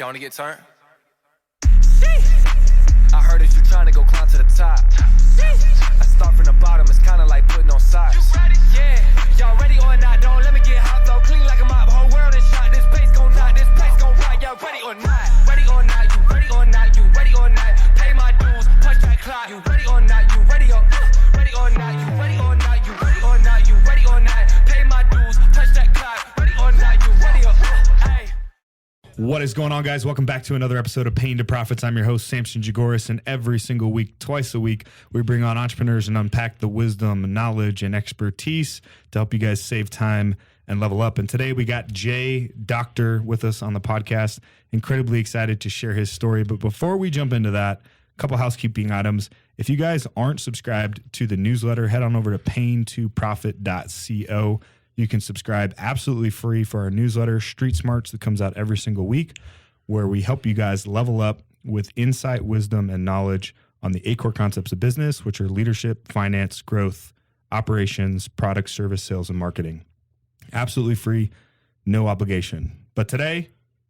Y'all wanna get turned? I heard that you trying to go climb to the top. I start from the bottom, it's kinda like putting on socks. You ready? Yeah, y'all ready or not? Don't let me get hot, though. Clean like a mop, whole world is shot. This place gon' knock, this place gon' rock. Y'all ready or not? Ready or not? You ready or not? You ready or not? Pay my dues, punch that clock. You ready or not? You ready or ready or not? You ready or not? You ready or not? You ready or not? Pay my dues, punch that clock. Ready or not? You ready or hey. What is going on, guys? Welcome back to another episode of Pain to Profits. I'm your host, Samson Jagoras, and every single week, twice a week, we bring on entrepreneurs and unpack the wisdom, knowledge, and expertise to help you guys save time and level up. And today we got Jay Dokter with us on the podcast. Incredibly excited to share his story. But before we jump into that, a couple housekeeping items. If you guys aren't subscribed to the newsletter, head on over to paintoprofit.co. You can subscribe absolutely free for our newsletter, Street Smarts, that comes out every single week, where we help you guys level up with insight, wisdom, and knowledge on the 8 core concepts of business, which are leadership, finance, growth, operations, product, service, sales, and marketing. Absolutely free, no obligation. But today,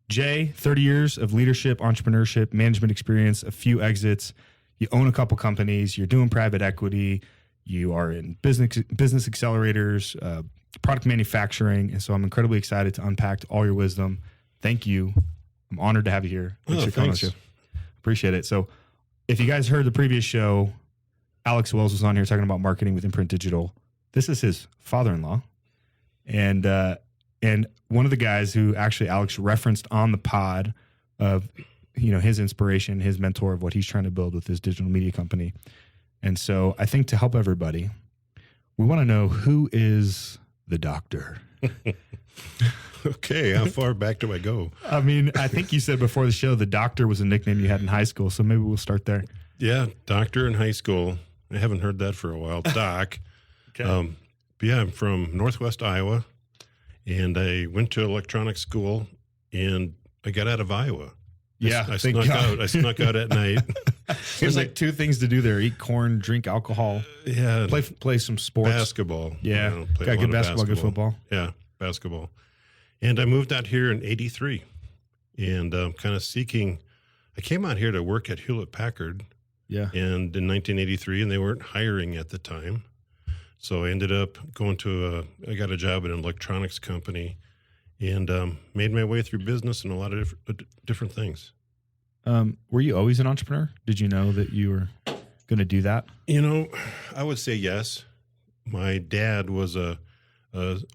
Jay, 30 years of leadership, entrepreneurship, management experience, a few exits. You own a couple companies. You're doing private equity. You are in business accelerators, product manufacturing. And so I'm incredibly excited to unpack all your wisdom. Thank you. I'm honored to have you here. Thanks for coming on the show. Appreciate it. So if you guys heard the previous show, Alex Wells was on here talking about marketing with Imprint Digital. This is his father-in-law. And one of the guys who actually Alex referenced on the pod of, his inspiration, his mentor of what he's trying to build with his digital media company. And so I think to help everybody, we want to know, who is the doctor? Okay, how far back do I go? I mean, I think you said before the show the doctor was a nickname you had in high school, so maybe we'll start there. Yeah, doctor in high school. I haven't heard that for a while. Doc. Okay. But yeah, I'm from Northwest Iowa, and I went to electronics school, and I got out of Iowa. Yeah, I snuck out. I snuck out at night. There's like 2 things to do there: eat corn, drink alcohol. Yeah, play some sports. Basketball. Yeah, play got a lot good of basketball, good football. Yeah, basketball. And I moved out here in '83, and kind of seeking. I came out here to work at Hewlett Packard. Yeah, and in 1983, and they weren't hiring at the time, so I ended up going to I got a job at an electronics company, and made my way through business and a lot of different things. Were you always an entrepreneur? Did you know that you were going to do that? I would say yes. My dad was a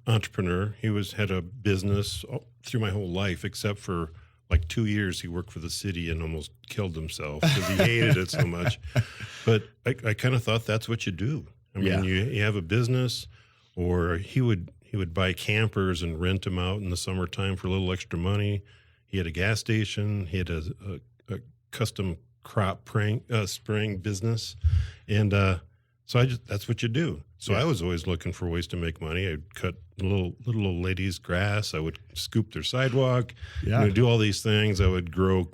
entrepreneur. He had a business through my whole life, except for like 2 years he worked for the city and almost killed himself because he hated it so much. But I kind of thought that's what you do. I mean, you have a business, or he would buy campers and rent them out in the summertime for a little extra money. He had a gas station. He had a custom crop spraying business. And so that's what you do. So I was always looking for ways to make money. I'd cut little old ladies' grass. I would scoop their sidewalk. Yeah. I would do all these things. I would grow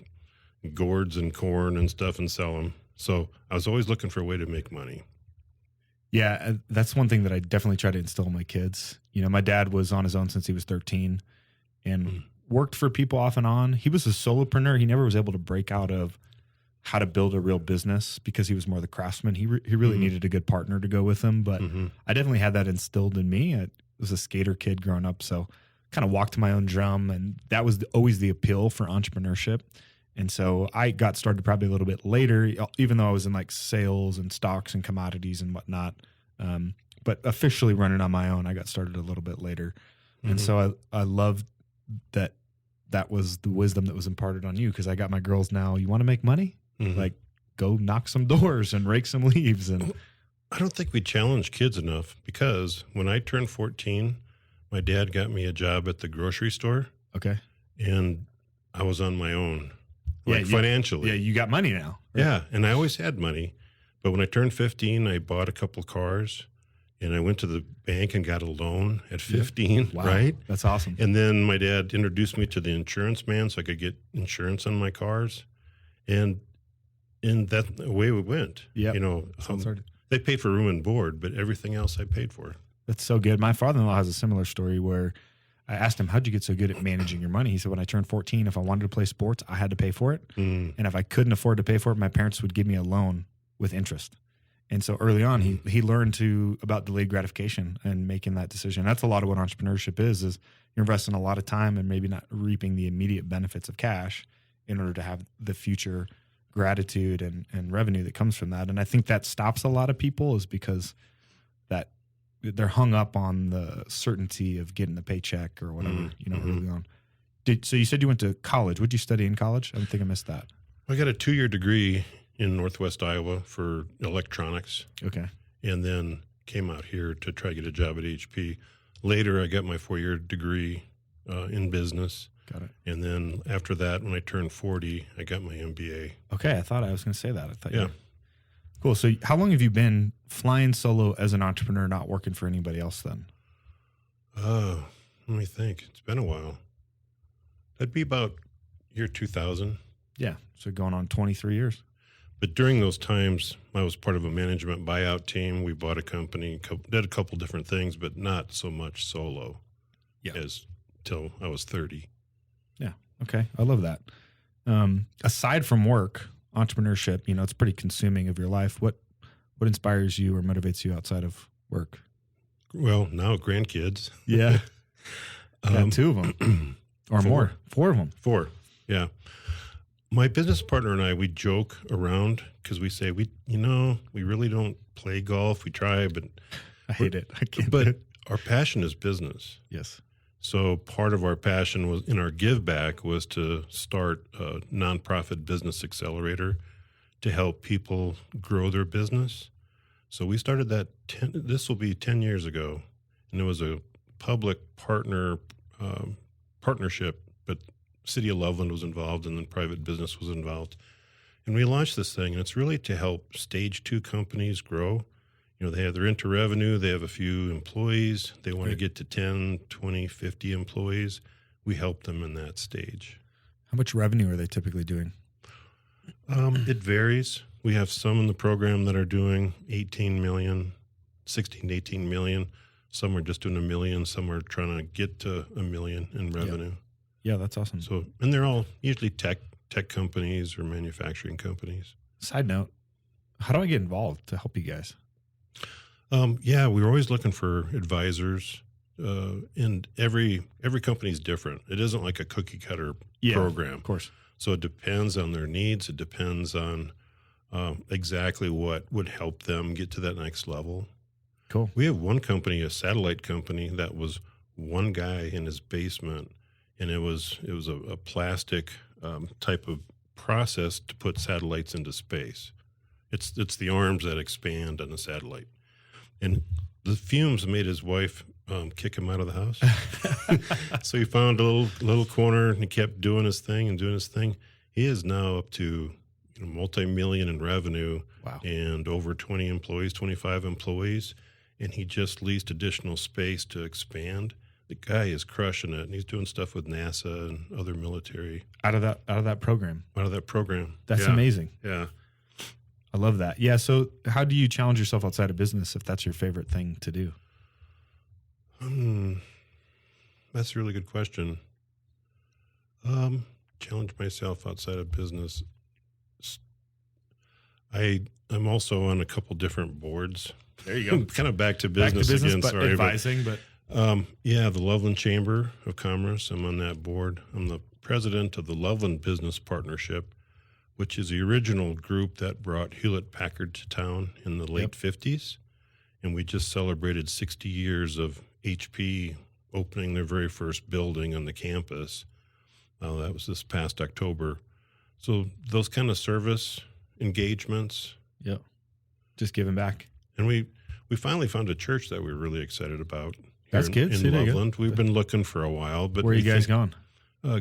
gourds and corn and stuff and sell them. So I was always looking for a way to make money. Yeah, that's one thing that I definitely try to instill in my kids. My dad was on his own since he was 13 and worked for people off and on. He was a solopreneur. He never was able to break out of how to build a real business because he was more the craftsman. He really needed a good partner to go with him. But I definitely had that instilled in me. I was a skater kid growing up, so kind of walked to my own drum. And that was always the appeal for entrepreneurship. And so I got started probably a little bit later, even though I was in like sales and stocks and commodities and whatnot. But officially running on my own, I got started a little bit later. And so I loved that was the wisdom that was imparted on you, because I got my girls now. You want to make money? Like, go knock some doors and rake some leaves. And I don't think we challenge kids enough, because when I turned 14, my dad got me a job at the grocery store. Okay. And I was on my own, Yeah, financially. you got money now. Right? Yeah, and I always had money. But when I turned 15, I bought a couple cars, and I went to the bank and got a loan at 15, Wow. right? That's awesome. And then my dad introduced me to the insurance man so I could get insurance on my cars. And that's the way we went. Yeah. They paid for room and board, but everything else I paid for. That's so good. My father-in-law has a similar story where I asked him, how'd you get so good at managing your money? He said, when I turned 14, if I wanted to play sports, I had to pay for it. And if I couldn't afford to pay for it, my parents would give me a loan with interest. And so early on, he learned about delayed gratification and making that decision. That's a lot of what entrepreneurship is you're investing a lot of time and maybe not reaping the immediate benefits of cash in order to have the future gratitude and revenue that comes from that. And I think that stops a lot of people is because that they're hung up on the certainty of getting the paycheck or whatever, early on. So you said you went to college. What did you study in college? I don't think I missed that. I got a 2-year degree in Northwest Iowa for electronics. Okay. And then came out here to try to get a job at HP. Later, I got my 4-year degree in business. Got it. And then after that, when I turned 40, I got my MBA. Okay. I thought I was going to say that. I thought, yeah. Cool. So how long have you been flying solo as an entrepreneur, not working for anybody else then? Let me think. It's been a while. That'd be about year 2000. Yeah. So going on 23 years. But during those times, I was part of a management buyout team. We bought a company, did a couple different things, but not so much solo as till I was 30. Yeah. Okay. I love that. Aside from work, entrepreneurship, it's pretty consuming of your life. What inspires you or motivates you outside of work? Well, now grandkids. Yeah. Got 2 of them or 4. more. 4 of them. 4. Yeah. My business partner and I, we joke around because we say we really don't play golf. We try, but I hate it. I can't. But our passion is business. Yes. So part of our passion was in our give back was to start a nonprofit business accelerator to help people grow their business. So we started that. This will be 10 years ago, and it was a public partnership, but City of Loveland was involved, and then private business was involved. And we launched this thing, and it's really to help stage 2 companies grow. They're into revenue. They have a few employees. They want to get to 10, 20, 50 employees. We help them in that stage. How much revenue are they typically doing? It varies. We have some in the program that are doing 18 million, 16 to 18 million. Some are just doing $1 million. Some are trying to get to $1 million in revenue. Yeah, that's awesome. So, and they're all usually tech companies or manufacturing companies. Side note, how do I get involved to help you guys? We're always looking for advisors, and every company is different. It isn't like a cookie cutter program. Of course. So it depends on their needs. It depends on exactly what would help them get to that next level. Cool. We have one company, a satellite company, that was one guy in his basement, and it was a plastic type of process to put satellites into space. It's the arms that expand on a satellite. And the fumes made his wife kick him out of the house. So he found a little corner, and he kept doing his thing. He is now up to multi-million in revenue. Wow. And over 20 employees, 25 employees. And he just leased additional space to expand. The guy is crushing it, and he's doing stuff with NASA and other military. Out of that program. That's amazing. Yeah. I love that. Yeah. So how do you challenge yourself outside of business if that's your favorite thing to do? That's a really good question. Challenge myself outside of business. I'm also on a couple different boards. There you go. Kind of back to business again. But sorry, advising, but the Loveland Chamber of Commerce. I'm on that board. I'm the president of the Loveland Business Partnership, which is the original group that brought Hewlett-Packard to town in the late 50s. And we just celebrated 60 years of HP opening their very first building on the campus. That was this past October. So those kind of service engagements. Yeah. Just giving back. And we finally found a church that we were really excited about. That's good. In Loveland. We've been looking for a while. But where are you guys going?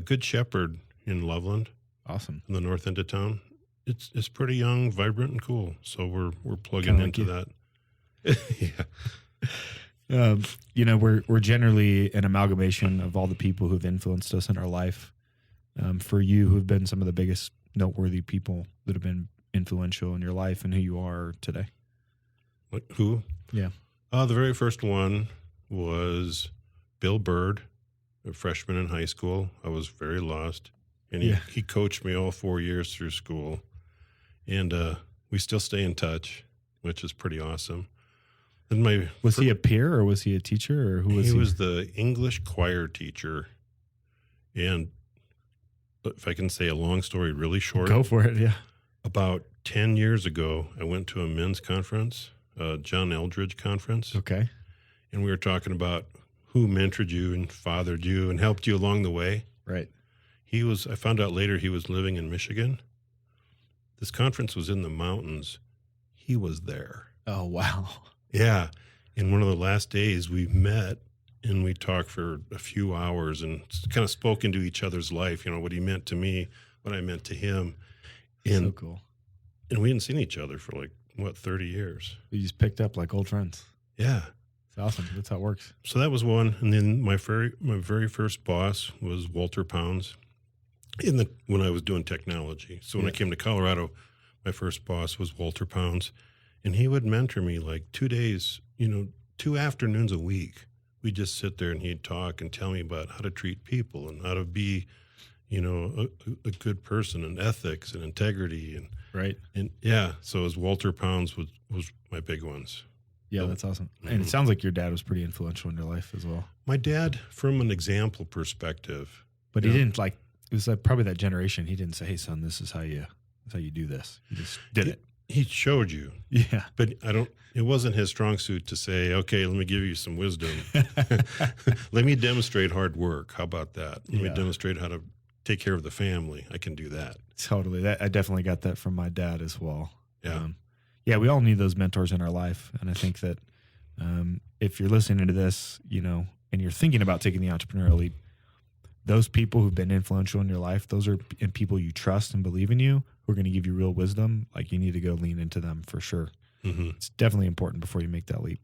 Good Shepherd in Loveland. Awesome. In the north end of town. It's pretty young, vibrant, and cool. So we're plugging into that. Yeah. We're generally an amalgamation of all the people who've influenced us in our life. For you, who've been some of the biggest noteworthy people that have been influential in your life and who you are today. Who? Yeah. The very first one was Bill Bird. a freshman in high school. I was very lost. And Yeah. he coached me all 4 years through school. And we still stay in touch, which is pretty awesome. And Was he a peer or was he a teacher or who was he? He was the English choir teacher. And if I can say a long story really short. Go for it, yeah. About 10 years ago, I went to a men's conference, John Eldridge conference. Okay. And we were talking about who mentored you and fathered you and helped you along the way. Right. I found out later he was living in Michigan. This conference was in the mountains. He was there. Oh, wow. Yeah. And one of the last days we met and we talked for a few hours and kind of spoke into each other's life, what he meant to me, what I meant to him. And, so cool. And we hadn't seen each other for 30 years. You just picked up like old friends. Yeah. It's awesome. That's how it works. So that was one. And then my very first boss was Walter Pounds when I was doing technology. So when I came to Colorado, my first boss was Walter Pounds. And he would mentor me 2 days, 2 afternoons a week. We'd just sit there and he'd talk and tell me about how to treat people and how to be, a good person and ethics and integrity. And right. And yeah, so as Walter Pounds was my big ones. Yeah, that's awesome. And it sounds like your dad was pretty influential in your life as well. My dad, from an example perspective. But he didn't it was probably that generation. He didn't say, hey, son, this is how you do this. He just did it. He showed you. Yeah. But it wasn't his strong suit to say, okay, let me give you some wisdom. Let me demonstrate hard work. How about that? Let me demonstrate how to take care of the family. I can do that. Totally. I definitely got that from my dad as well. Yeah. We all need those mentors in our life. And I think that if you're listening to this, and you're thinking about taking the entrepreneurial leap, those people who've been influential in your life, those are people you trust and believe in you, who are going to give you real wisdom. You need to go lean into them for sure. Mm-hmm. It's definitely important before you make that leap.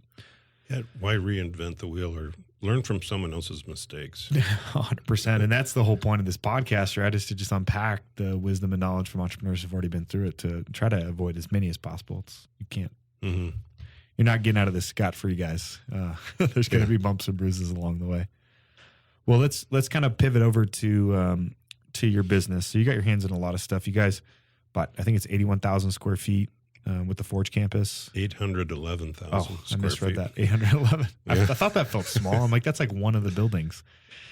Yeah. Why reinvent the wheel or learn from someone else's mistakes? 100%. And that's the whole point of this podcast, right? Is to just unpack the wisdom and knowledge from entrepreneurs who've already been through it to try to avoid as many as possible. You can't. Mm-hmm. You're not getting out of this scot-free, guys. There's going to be bumps and bruises along the way. Well, let's kind of pivot over to your business. So you got your hands in a lot of stuff. You guys bought, I think it's 81,000 square feet with the Forge campus. 811,000 I square misread feet. that. 811. Yeah. I thought that felt small. I'm like, that's like one of the buildings.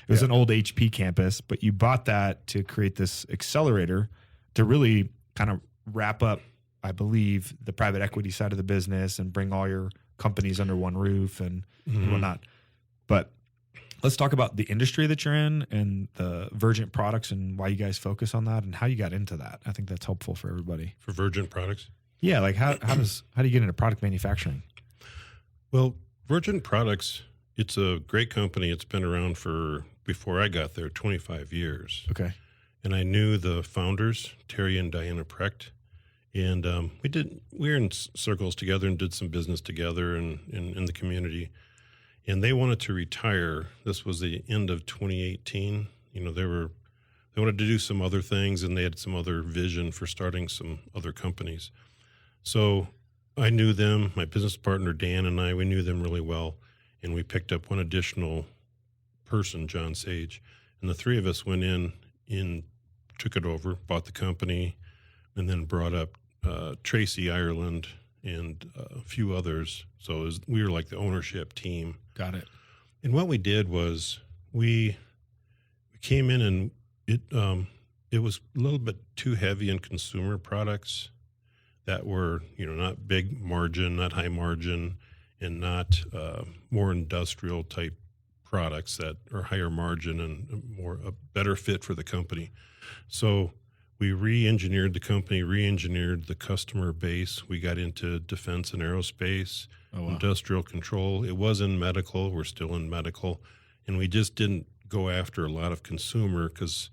It was an old HP campus, but you bought that to create this accelerator to really kind of wrap up, I believe, the private equity side of the business and bring all your companies under one roof and whatnot. But let's talk about the industry that you're in and the Virgin products and why you guys focus on that and how you got into that. I think that's helpful for everybody. For Virgin Products? Yeah, how do you get into product manufacturing? Well, Virgin Products, it's a great company. It's been around for, before I got there, 25 years. Okay. And I knew the founders, Terry and Diana Precht. And we were in circles together and did some business together and in the community. And they wanted to retire. This was the end of 2018. They wanted to do some other things and they had some other vision for starting some other companies. So I knew them, my business partner, Dan, and we knew them really well. And we picked up one additional person, John Sage. And the three of us went in, took it over, bought the company, and then brought up Tracy Ireland and a few others. So we were like the ownership team. Got it. And what we did was we came in and it was a little bit too heavy in consumer products that were, not big margin, not high margin, and not more industrial type products that are higher margin and a better fit for the company. So we re-engineered the company, re-engineered the customer base. We got into defense and aerospace, industrial control. It was in medical. We're still in medical. And we just didn't go after a lot of consumer because,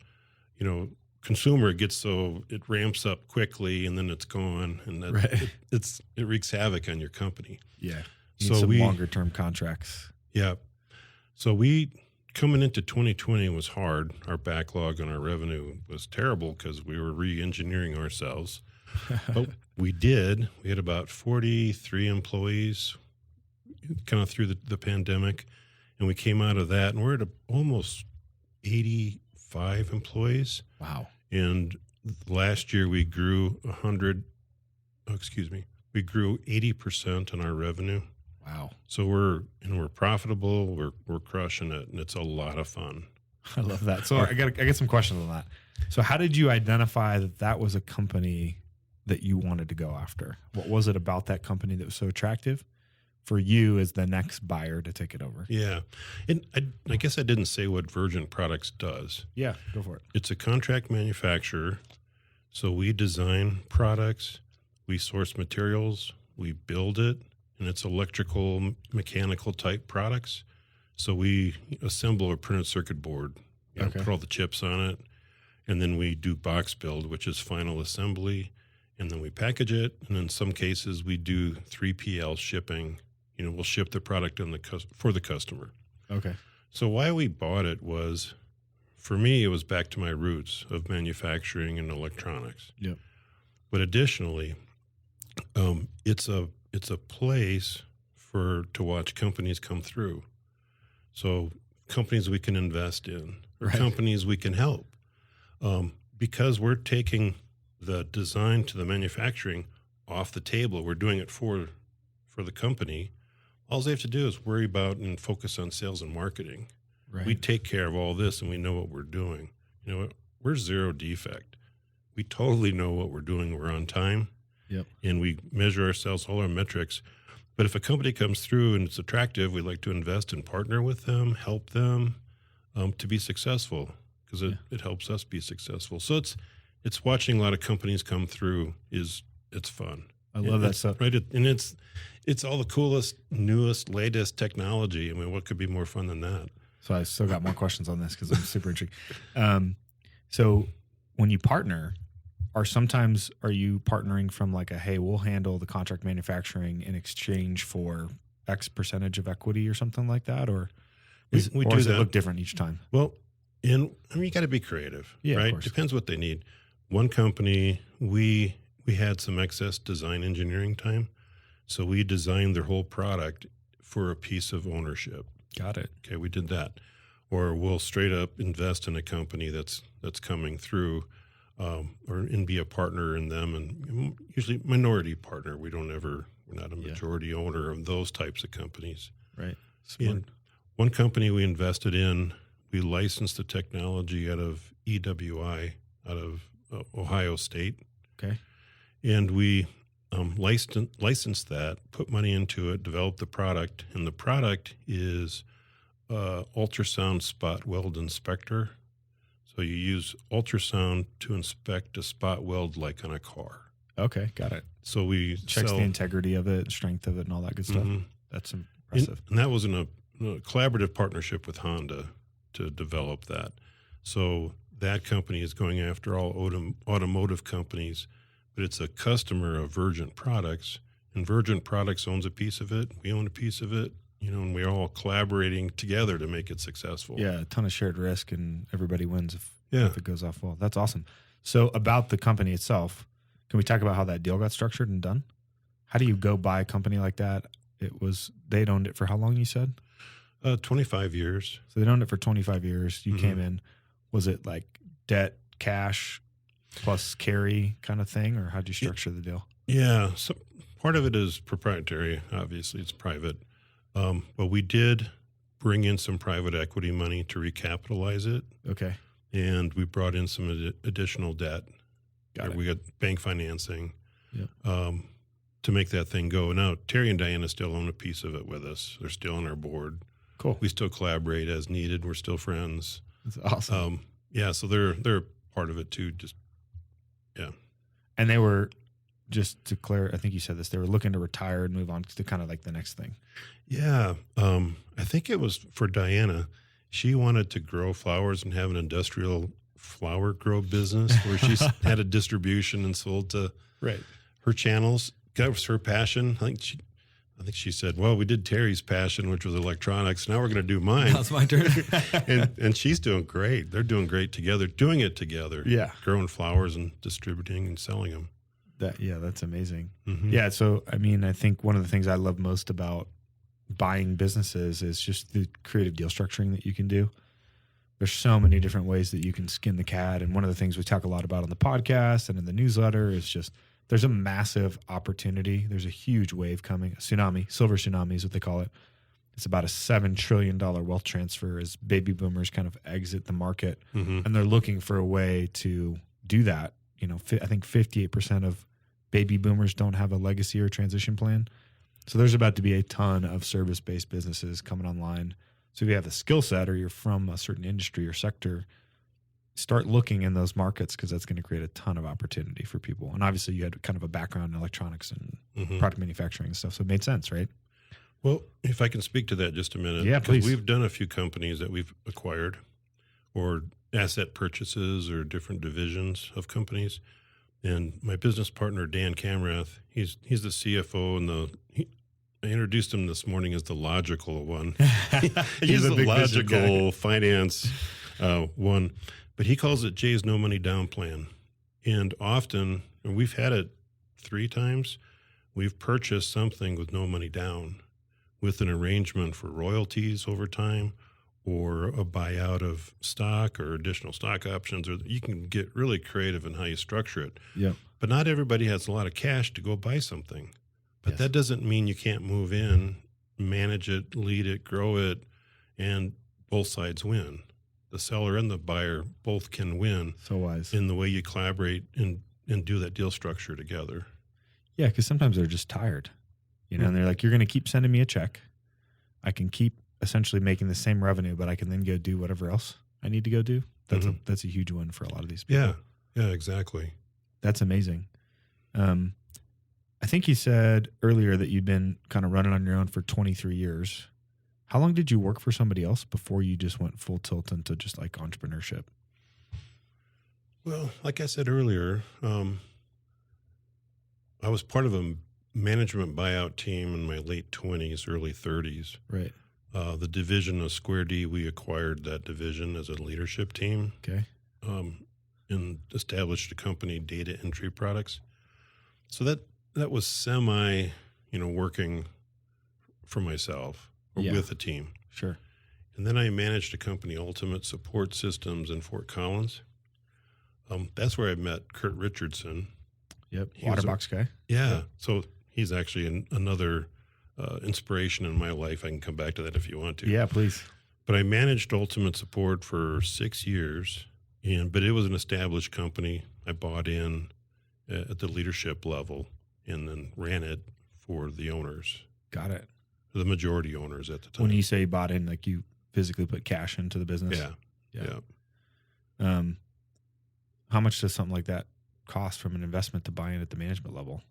consumer it ramps up quickly and then it's gone. And that it wreaks havoc on your company. Yeah. So some longer term contracts. Yeah. So coming into 2020 was hard. Our backlog and our revenue was terrible because we were re-engineering ourselves. But we did. We had about 43 employees kind of through the pandemic. And we came out of that and we're at almost 85 employees. Wow. And last year we grew we grew 80% in our revenue. Wow. So we're profitable. We're crushing it, and it's a lot of fun. I love that. So I get some questions on that. So how did you identify that was a company that you wanted to go after? What was it about that company that was so attractive for you as the next buyer to take it over? Yeah. And I guess I didn't say what Virgin Products does. Yeah, go for it. It's a contract manufacturer. So we design products, we source materials, we build it, and it's electrical, mechanical type products. So we assemble a printed circuit board, put all the chips on it, and then we do box build, which is final assembly, and then we package it. And in some cases, we do 3PL shipping. We'll ship the product for the customer. Okay. So why we bought it was, for me, it was back to my roots of manufacturing and electronics. Yep. But additionally, it's a place to watch companies come through. So companies we can invest in, or companies we can help, because we're taking the design to the manufacturing off the table. We're doing it for the company. All they have to do is worry about and focus on sales and marketing. Right. We take care of all this, and we know what we're doing. We're zero defect. We totally know what we're doing. We're on time. Yep. And we measure ourselves, all our metrics. But if a company comes through and it's attractive, we like to invest and partner with them, help them to be successful, because it helps us be successful. So it's watching a lot of companies come through. It's fun. I love that stuff. Right, and it's all the coolest, newest, latest technology. I mean, what could be more fun than that? So I still got more questions on this because I'm super intrigued. So when you partner, are you partnering from like hey, we'll handle the contract manufacturing in exchange for X percentage of equity or something like that? Or does it look different each time? Well, you got to be creative, right? Depends what they need. One company, we had some excess design engineering time, so we designed their whole product for a piece of ownership. Got it. Okay, we did that. Or we'll straight up invest in a company that's coming through, and be a partner in them, and usually minority partner. We're not a majority owner of those types of companies. Right. And one company we invested in, we licensed the technology out of EWI, out of Ohio State. Okay. And we licensed that, put money into it, developed the product, and the product is ultrasound spot weld inspector. So you use ultrasound to inspect a spot weld like on a car. Okay, got it. So we checks the integrity of it, strength of it, and all that good stuff. Mm-hmm. That's impressive. And that was in a collaborative partnership with Honda to develop that. So that company is going after all automotive companies, but it's a customer of Virgin Products, and Virgin Products owns a piece of it. We own a piece of it. And we're all collaborating together to make it successful. Yeah, a ton of shared risk, and everybody wins if it goes off well. That's awesome. So about the company itself, can we talk about how that deal got structured and done? How do you go buy a company like that? They'd owned it for how long, you said? 25 years. So they'd owned it for 25 years. You came in. Was it like debt, cash, plus carry kind of thing, or how'd you structure the deal? Yeah, so part of it is proprietary. Obviously, it's private. But we did bring in some private equity money to recapitalize it. Okay. And we brought in some additional debt. We got bank financing to make that thing go. Now, Terry and Diana still own a piece of it with us. They're still on our board. Cool. We still collaborate as needed. We're still friends. That's awesome. So they're part of it too. And they were, just to clear, I think you said this, they were looking to retire and move on to kind of like the next thing. Yeah. I think it was for Diana. She wanted to grow flowers and have an industrial flower grow business where she had a distribution and sold to her channels. That was her passion. I think she said, well, we did Terry's passion, which was electronics. Now we're going to do mine. Now it's my turn. and she's doing great. They're doing great together, doing it together. Yeah. Growing flowers and distributing and selling them. That's amazing. Mm-hmm. Yeah. So, I mean, I think one of the things I love most about buying businesses is just the creative deal structuring that you can do. there's so many different ways that you can skin the cat. And one of the things we talk a lot about on the podcast and in the newsletter is just there's a massive opportunity. There's a huge wave coming, a tsunami, silver tsunami is what they call it. It's about a $7 trillion wealth transfer as baby boomers kind of exit the market. Mm-hmm. And they're looking for a way to do that. You know, I think 58% of baby boomers don't have a legacy or transition plan. So there's about to be a ton of service-based businesses coming online. So if you have the skill set or you're from a certain industry or sector, start looking in those markets because that's going to create a ton of opportunity for people. And obviously you had kind of a background in electronics and product manufacturing and stuff. So it made sense, right? Well, if I can speak to that just a minute. Yeah, please. We've done a few companies that we've acquired or asset purchases or different divisions of companies. And my business partner, Dan Camrath, he's the CFO and I introduced him this morning as the logical one. He's the logical finance one, but he calls it Jay's no money down plan. And often, and we've had it 3 times, we've purchased something with no money down with an arrangement for royalties over time or a buyout of stock or additional stock options, or you can get really creative in how you structure it. Yep. But not everybody has a lot of cash to go buy something. But Yes. that doesn't mean you can't move in, manage it, lead it, grow it, and both sides win. The seller and the buyer both can win So wise. in the way you collaborate and do that deal structure together. Yeah, because sometimes they're just tired, you know, and they're like, you're going to keep sending me a check. I can keep essentially making the same revenue, but I can then go do whatever else I need to go do. That's a huge win for a lot of these people. Yeah, exactly. That's amazing. I think you said earlier that you'd been kind of running on your own for 23 years. How long did you work for somebody else before you just went full tilt into just like entrepreneurship? Well, like I said earlier, I was part of a management buyout team in my late 20s, early 30s. Right. The division of Square D, we acquired that division as a leadership team. Okay. And established a company, Data Entry Products. So that was semi, working for myself or with a team. Sure. And then I managed a company, Ultimate Support Systems, in Fort Collins. That's where I met Kurt Richardson. Yep. He was Waterbox guy. Yeah. So he's actually another inspiration in my life. I can come back to that if you want to. Yeah, please. But I managed Ultimate Support for 6 years, but it was an established company. I bought in at the leadership level and then ran it for the owners, Got it. the majority owners at the time. When you say you bought in, like you physically put cash into the business? Yeah. How much does something like that cost from an investment to buy in at the management level?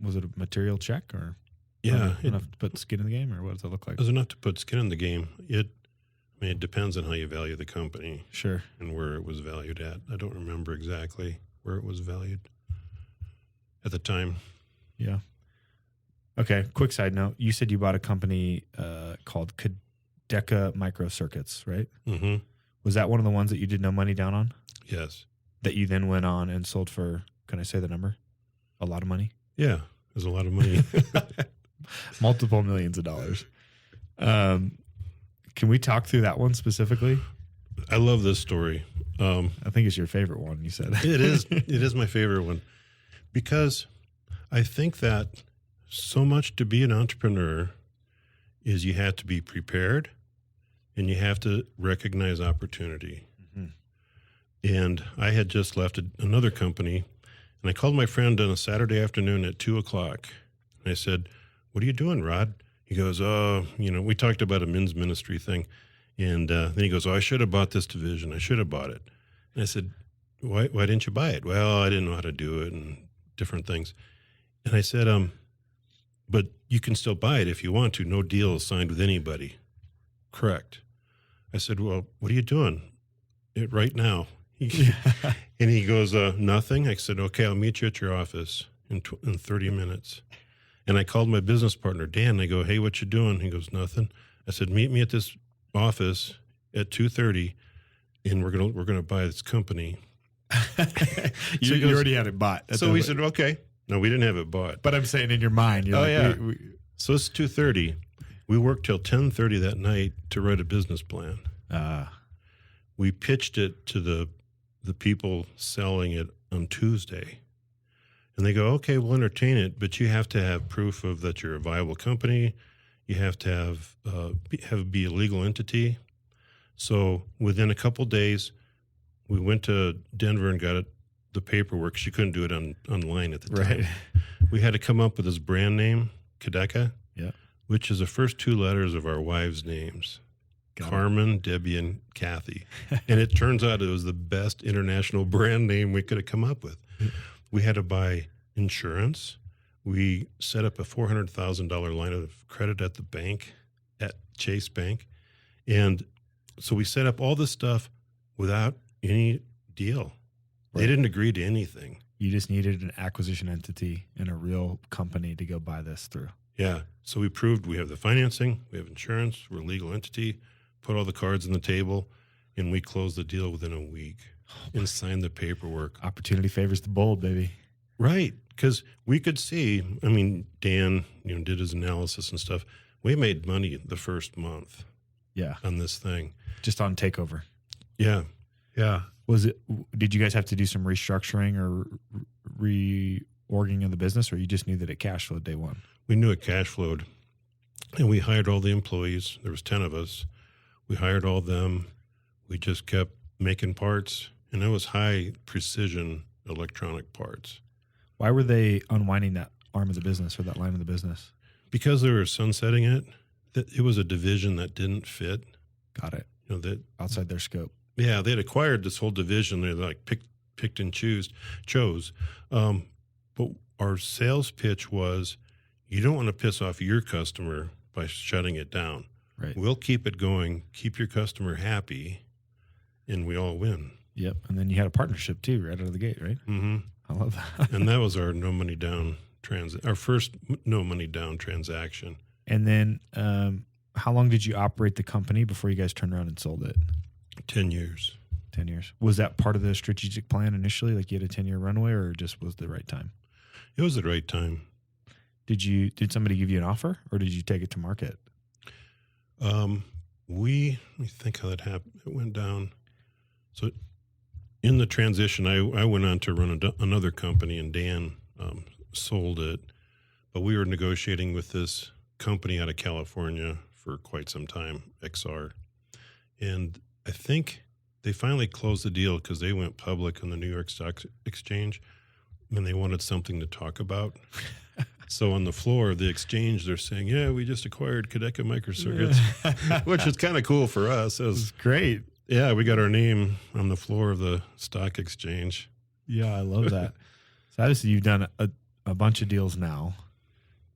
Was it a material check or Yeah. enough to put skin in the game, or what does it look like? It was enough to put skin in the game. It depends on how you value the company Sure. and where it was valued at. I don't remember exactly where it was valued at the time. Yeah. Okay. Quick side note. You said you bought a company called Kadeka Microcircuits, right? Mm-hmm. Was that one of the ones that you did no money down on Yes. that you then went on and sold for, can I say the number? A lot of money? Yeah. There's a lot of money. Multiple millions of dollars. Can we talk through that one specifically? I love this story. I think it's your favorite one, you said. It is my favorite one because I think that so much to be an entrepreneur is you have to be prepared and you have to recognize opportunity. Mm-hmm. And I had just left another company and I called my friend on a Saturday afternoon at 2:00 and I said, "What are you doing, Rod?" He goes, we talked about a men's ministry thing. And then he goes, I should have bought this division. I should have bought it. And I said, why didn't you buy it? Well, I didn't know how to do it and different things. And I said, but you can still buy it if you want to. No deal is signed with anybody. Correct. I said, well, what are you doing right now? And he goes, nothing. I said, okay, I'll meet you at your office in 30 minutes. And I called my business partner, Dan, and I go, hey, what you doing? He goes, nothing. I said, meet me at this office at 2:30 and we're gonna buy this company. You already had it bought. So we said, okay. No, we didn't have it bought. But I'm saying in your mind, you're So it's 2:30. We worked till 10:30 that night to write a business plan. We pitched it to the people selling it on Tuesday. And they go, okay, we'll entertain it, but you have to have proof of that you're a viable company. You have to have be a legal entity. So within a couple days, we went to Denver and got the paperwork. She couldn't do it online at the time. Right. We had to come up with this brand name, Kadeka, Yeah. which is the first two letters of our wives' names. Carmen, Debbie, and Kathy. And it turns out it was the best international brand name we could have come up with. We had to buy insurance. We set up a $400,000 line of credit at the bank, at Chase Bank. And so we set up all this stuff without any deal. They didn't agree to anything. You just needed an acquisition entity and a real company to go buy this through. Yeah. So we proved we have the financing, we have insurance, we're a legal entity, put all the cards on the table, and we closed the deal within a week and signed the paperwork. Opportunity favors the bold, baby. Right. Because we could see, I mean, Dan, did his analysis and stuff. We made money the first month Yeah. on this thing. Just on takeover. Yeah. Yeah. Did you guys have to do some restructuring or reorging of the business, or you just knew that it cash flowed day one? We knew it cash flowed, and we hired all the employees. There was 10 of us. We hired all them. We just kept making parts, and it was high precision electronic parts. Why were they unwinding that arm of the business or that line of the business? Because they were sunsetting it. That it was a division that didn't fit. Got it. That Outside their scope. Yeah, they'd acquired this whole division. They like picked and chose. But our sales pitch was, you don't want to piss off your customer by shutting it down. Right. We'll keep it going, keep your customer happy, and we all win. Yep. And then you had a partnership too, right out of the gate, right? Mm-hmm. I love that. And that was our no money down our first no money down transaction. And then how long did you operate the company before you guys turned around and sold it? 10 years. 10 years. Was that part of the strategic plan initially? Like you had a 10-year runway, or just was the right time? It was the right time. Did somebody give you an offer, or did you take it to market? Let me think how that happened. It went down. So in the transition, I went on to run another company, and Dan sold it. But we were negotiating with this company out of California for quite some time, XR. And I think they finally closed the deal because they went public on the New York Stock Exchange, and they wanted something to talk about. So on the floor of the exchange, they're saying, yeah, we just acquired Kadeka Microcircuits, which is kind of cool for us. It was great. Yeah, we got our name on the floor of the stock exchange. Yeah, I love that. So obviously you've done a bunch of deals now.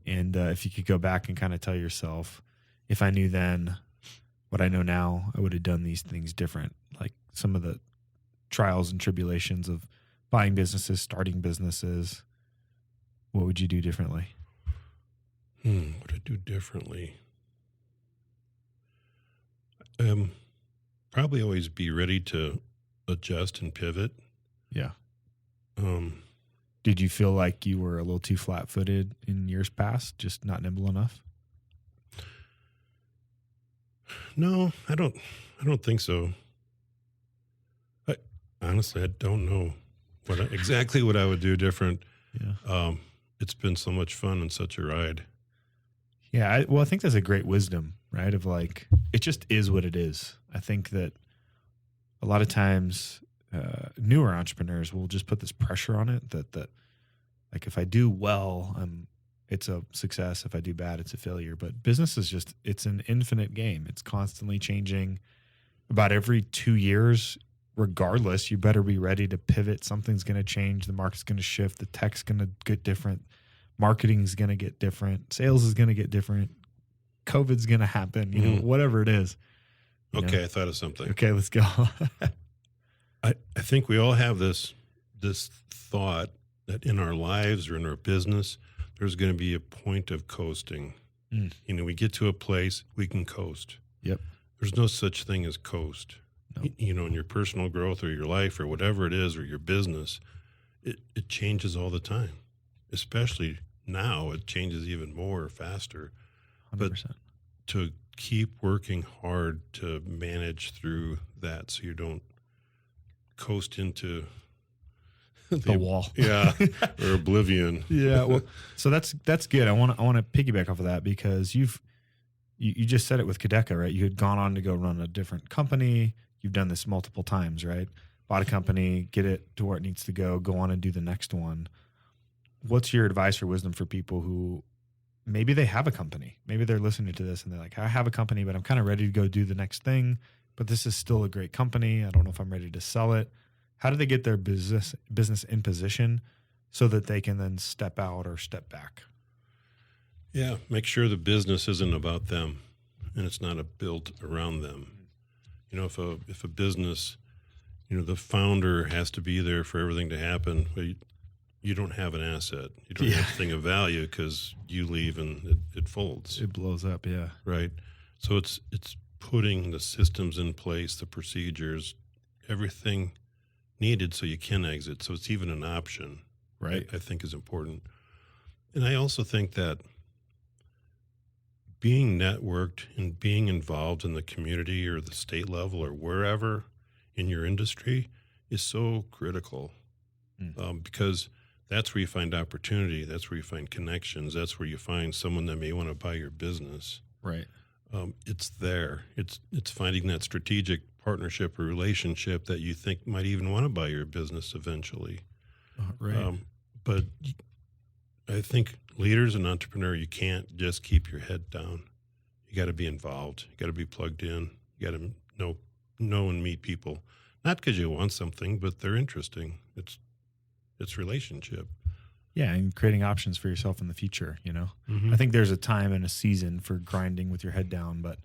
And if you could go back and kind of tell yourself, if I knew then what I know now, I would have done these things different. Like some of the trials and tribulations of buying businesses, starting businesses. What would you do differently? What would I do differently? Probably always be ready to adjust and pivot. Yeah. Did you feel like you were a little too flat-footed in years past, just not nimble enough? No, I don't think so. Honestly, I don't know exactly what I would do different. Yeah. It's been so much fun and such a ride. Yeah. I think that's a great wisdom, right? Of like, it just is what it is. I think that a lot of times newer entrepreneurs will just put this pressure on it that like if I do well, it's a success. If I do bad, it's a failure. But business is it's an infinite game. It's constantly changing. About every 2 years, regardless, you better be ready to pivot. Something's going to change. The market's going to shift. The tech's going to get different. Marketing is going to get different. Sales is going to get different. COVID's going to happen. You know, whatever it is. Okay, I thought of something. Okay, let's go. I think we all have this thought that in our lives or in our business, there's going to be a point of coasting. We get to a place we can coast. Yep. There's no such thing as coast. No. In your personal growth or your life or whatever it is or your business, it changes all the time. Especially now, it changes even more faster. 100%. But to keep working hard to manage through that so you don't coast into the wall. Yeah, or oblivion. Yeah, well, so that's good. I want to piggyback off of that because you just said it with Kadeka, right? You had gone on to go run a different company. You've done this multiple times, right? Bought a company, get it to where it needs to go on and do the next one. What's your advice or wisdom for people who maybe they have a company? Maybe they're listening to this and they're like, I have a company, but I'm kind of ready to go do the next thing, but this is still a great company. I don't know if I'm ready to sell it. How do they get their business in position so that they can then step out or step back? Yeah, make sure the business isn't about them and it's not built around them. You know, if a business, you know, the founder has to be there for everything to happen, but you don't have an asset. You don't have anything of value because you leave and it folds. It blows up, yeah. Right. So it's putting the systems in place, the procedures, everything needed so you can exit. So it's even an option, right? I think is important. And I also think that being networked and being involved in the community or the state level or wherever in your industry is so critical because that's where you find opportunity. That's where you find connections. That's where you find someone that may want to buy your business. Right. It's there. It's finding that strategic partnership or relationship that you think might even want to buy your business eventually. Right. But I think leaders and entrepreneur, you can't just keep your head down. You got to be involved. You got to be plugged in. You got to know and meet people. Not because you want something, but they're interesting. It's relationship. Yeah, and creating options for yourself in the future, you know. Mm-hmm. I think there's a time and a season for grinding with your head down, but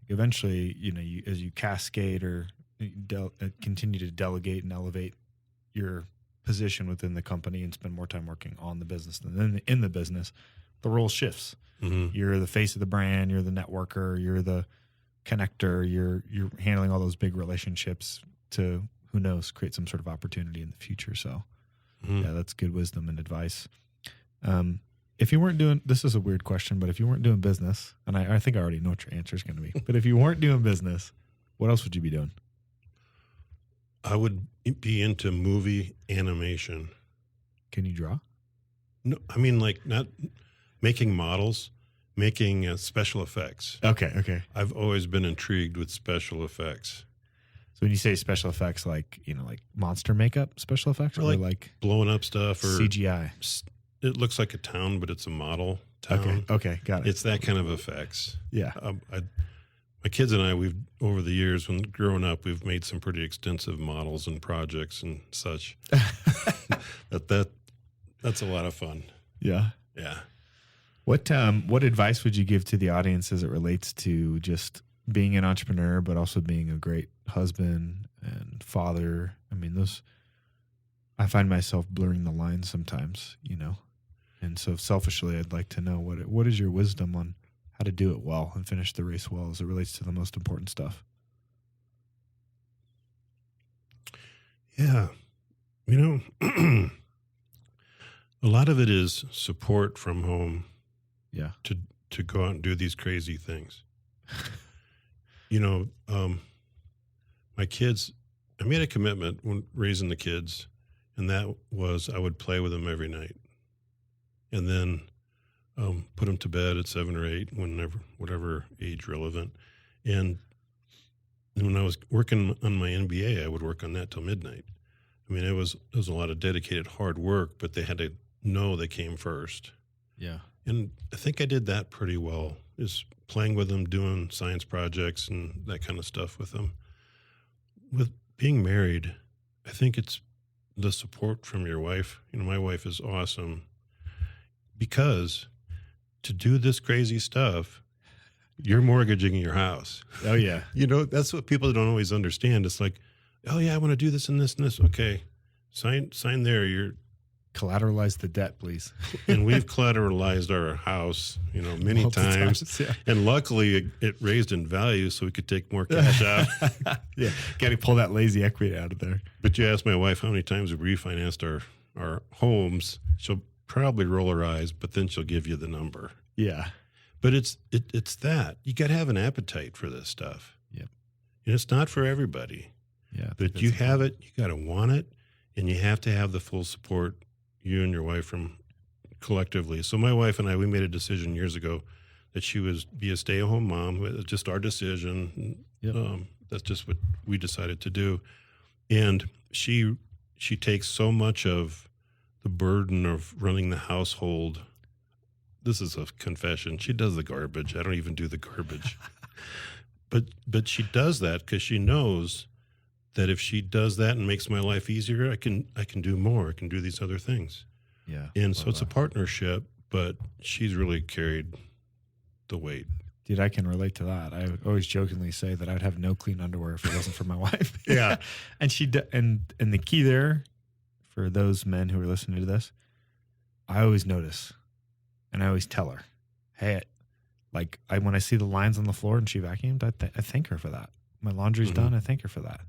eventually, you know, as you cascade or continue to delegate and elevate your position within the company and spend more time working on the business than in the business, the role shifts. Mm-hmm. You're the face of the brand, you're the networker, you're the connector, you're handling all those big relationships to, who knows, create some sort of opportunity in the future. So yeah, that's good wisdom and advice. If you weren't doing, this is a weird question, but if you weren't doing business, and I think I already know what your answer is going to be, but if you weren't doing business, what else would you be doing? I would be into movie animation. Can you draw? No, I mean, like not making models, making special effects. Okay. I've always been intrigued with special effects. So when you say special effects, like, you know, like monster makeup special effects, or like blowing up stuff or CGI? It looks like a town, but it's a model town. Okay, got it. It's that kind of effects. Yeah. My kids and I, we've over the years, when growing up, we've made some pretty extensive models and projects and such. That's a lot of fun. Yeah. Yeah. What advice would you give to the audience as it relates to just being an entrepreneur, but also being a great husband and father? I mean, I find myself blurring the lines sometimes, you know, and so selfishly, I'd like to know what is your wisdom on how to do it well and finish the race well as it relates to the most important stuff? Yeah. You know, a lot of it is support from home. Yeah. To go out and do these crazy things. You know, my kids, I made a commitment when raising the kids, and that was I would play with them every night. And then put them to bed at 7 or 8, whatever age relevant. And when I was working on my MBA, I would work on that till midnight. I mean, it was a lot of dedicated hard work, but they had to know they came first. Yeah. And I think I did that pretty well, is playing with them, doing science projects and that kind of stuff with them. With being married, I think it's the support from your wife. You know, my wife is awesome because to do this crazy stuff, you're mortgaging your house. Oh, yeah. You know, that's what people don't always understand. It's like, oh, yeah, I want to do this and this and this. Okay, sign there. You're collateralize the debt, please. And we've collateralized our house, you know, many times. Yeah. And luckily it raised in value so we could take more cash out. Yeah. Got to pull that lazy equity out of there. But you ask my wife how many times we refinanced our homes, she'll probably roll her eyes, but then she'll give you the number. Yeah. But it's that you got to have an appetite for this stuff. Yep. And it's not for everybody. Yeah. But you have it, you got to want it, and you have to have the full support, you and your wife, from collectively. So my wife and I, we made a decision years ago that she was be a stay-at-home mom. It was just our decision. Yep. That's just what we decided to do. And she takes so much of the burden of running the household. This is a confession. She does the garbage. I don't even do the garbage. But she does that because she knows that if she does that and makes my life easier, I can do more. I can do these other things. Yeah. And so it's a partnership, but she's really carried the weight. Dude, I can relate to that. I always jokingly say that I'd have no clean underwear if it wasn't for my wife. Yeah. and the key there for those men who are listening to this, I always notice and I always tell her, hey, when I see the lines on the floor and she vacuumed, I thank her for that. My laundry's done. I thank her for that.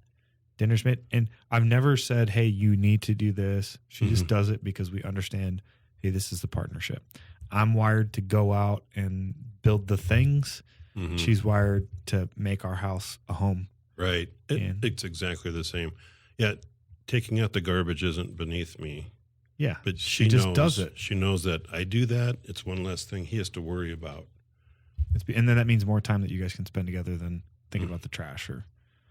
Dinner's made. And I've never said, hey, you need to do this. She just does it because we understand, hey, this is the partnership. I'm wired to go out and build the things. She's wired to make our house a home. Right. It's exactly the same. Yeah. Taking out the garbage isn't beneath me. Yeah. But she just does it. She knows that I do that. It's one less thing he has to worry about. And then that means more time that you guys can spend together than thinking about the trash or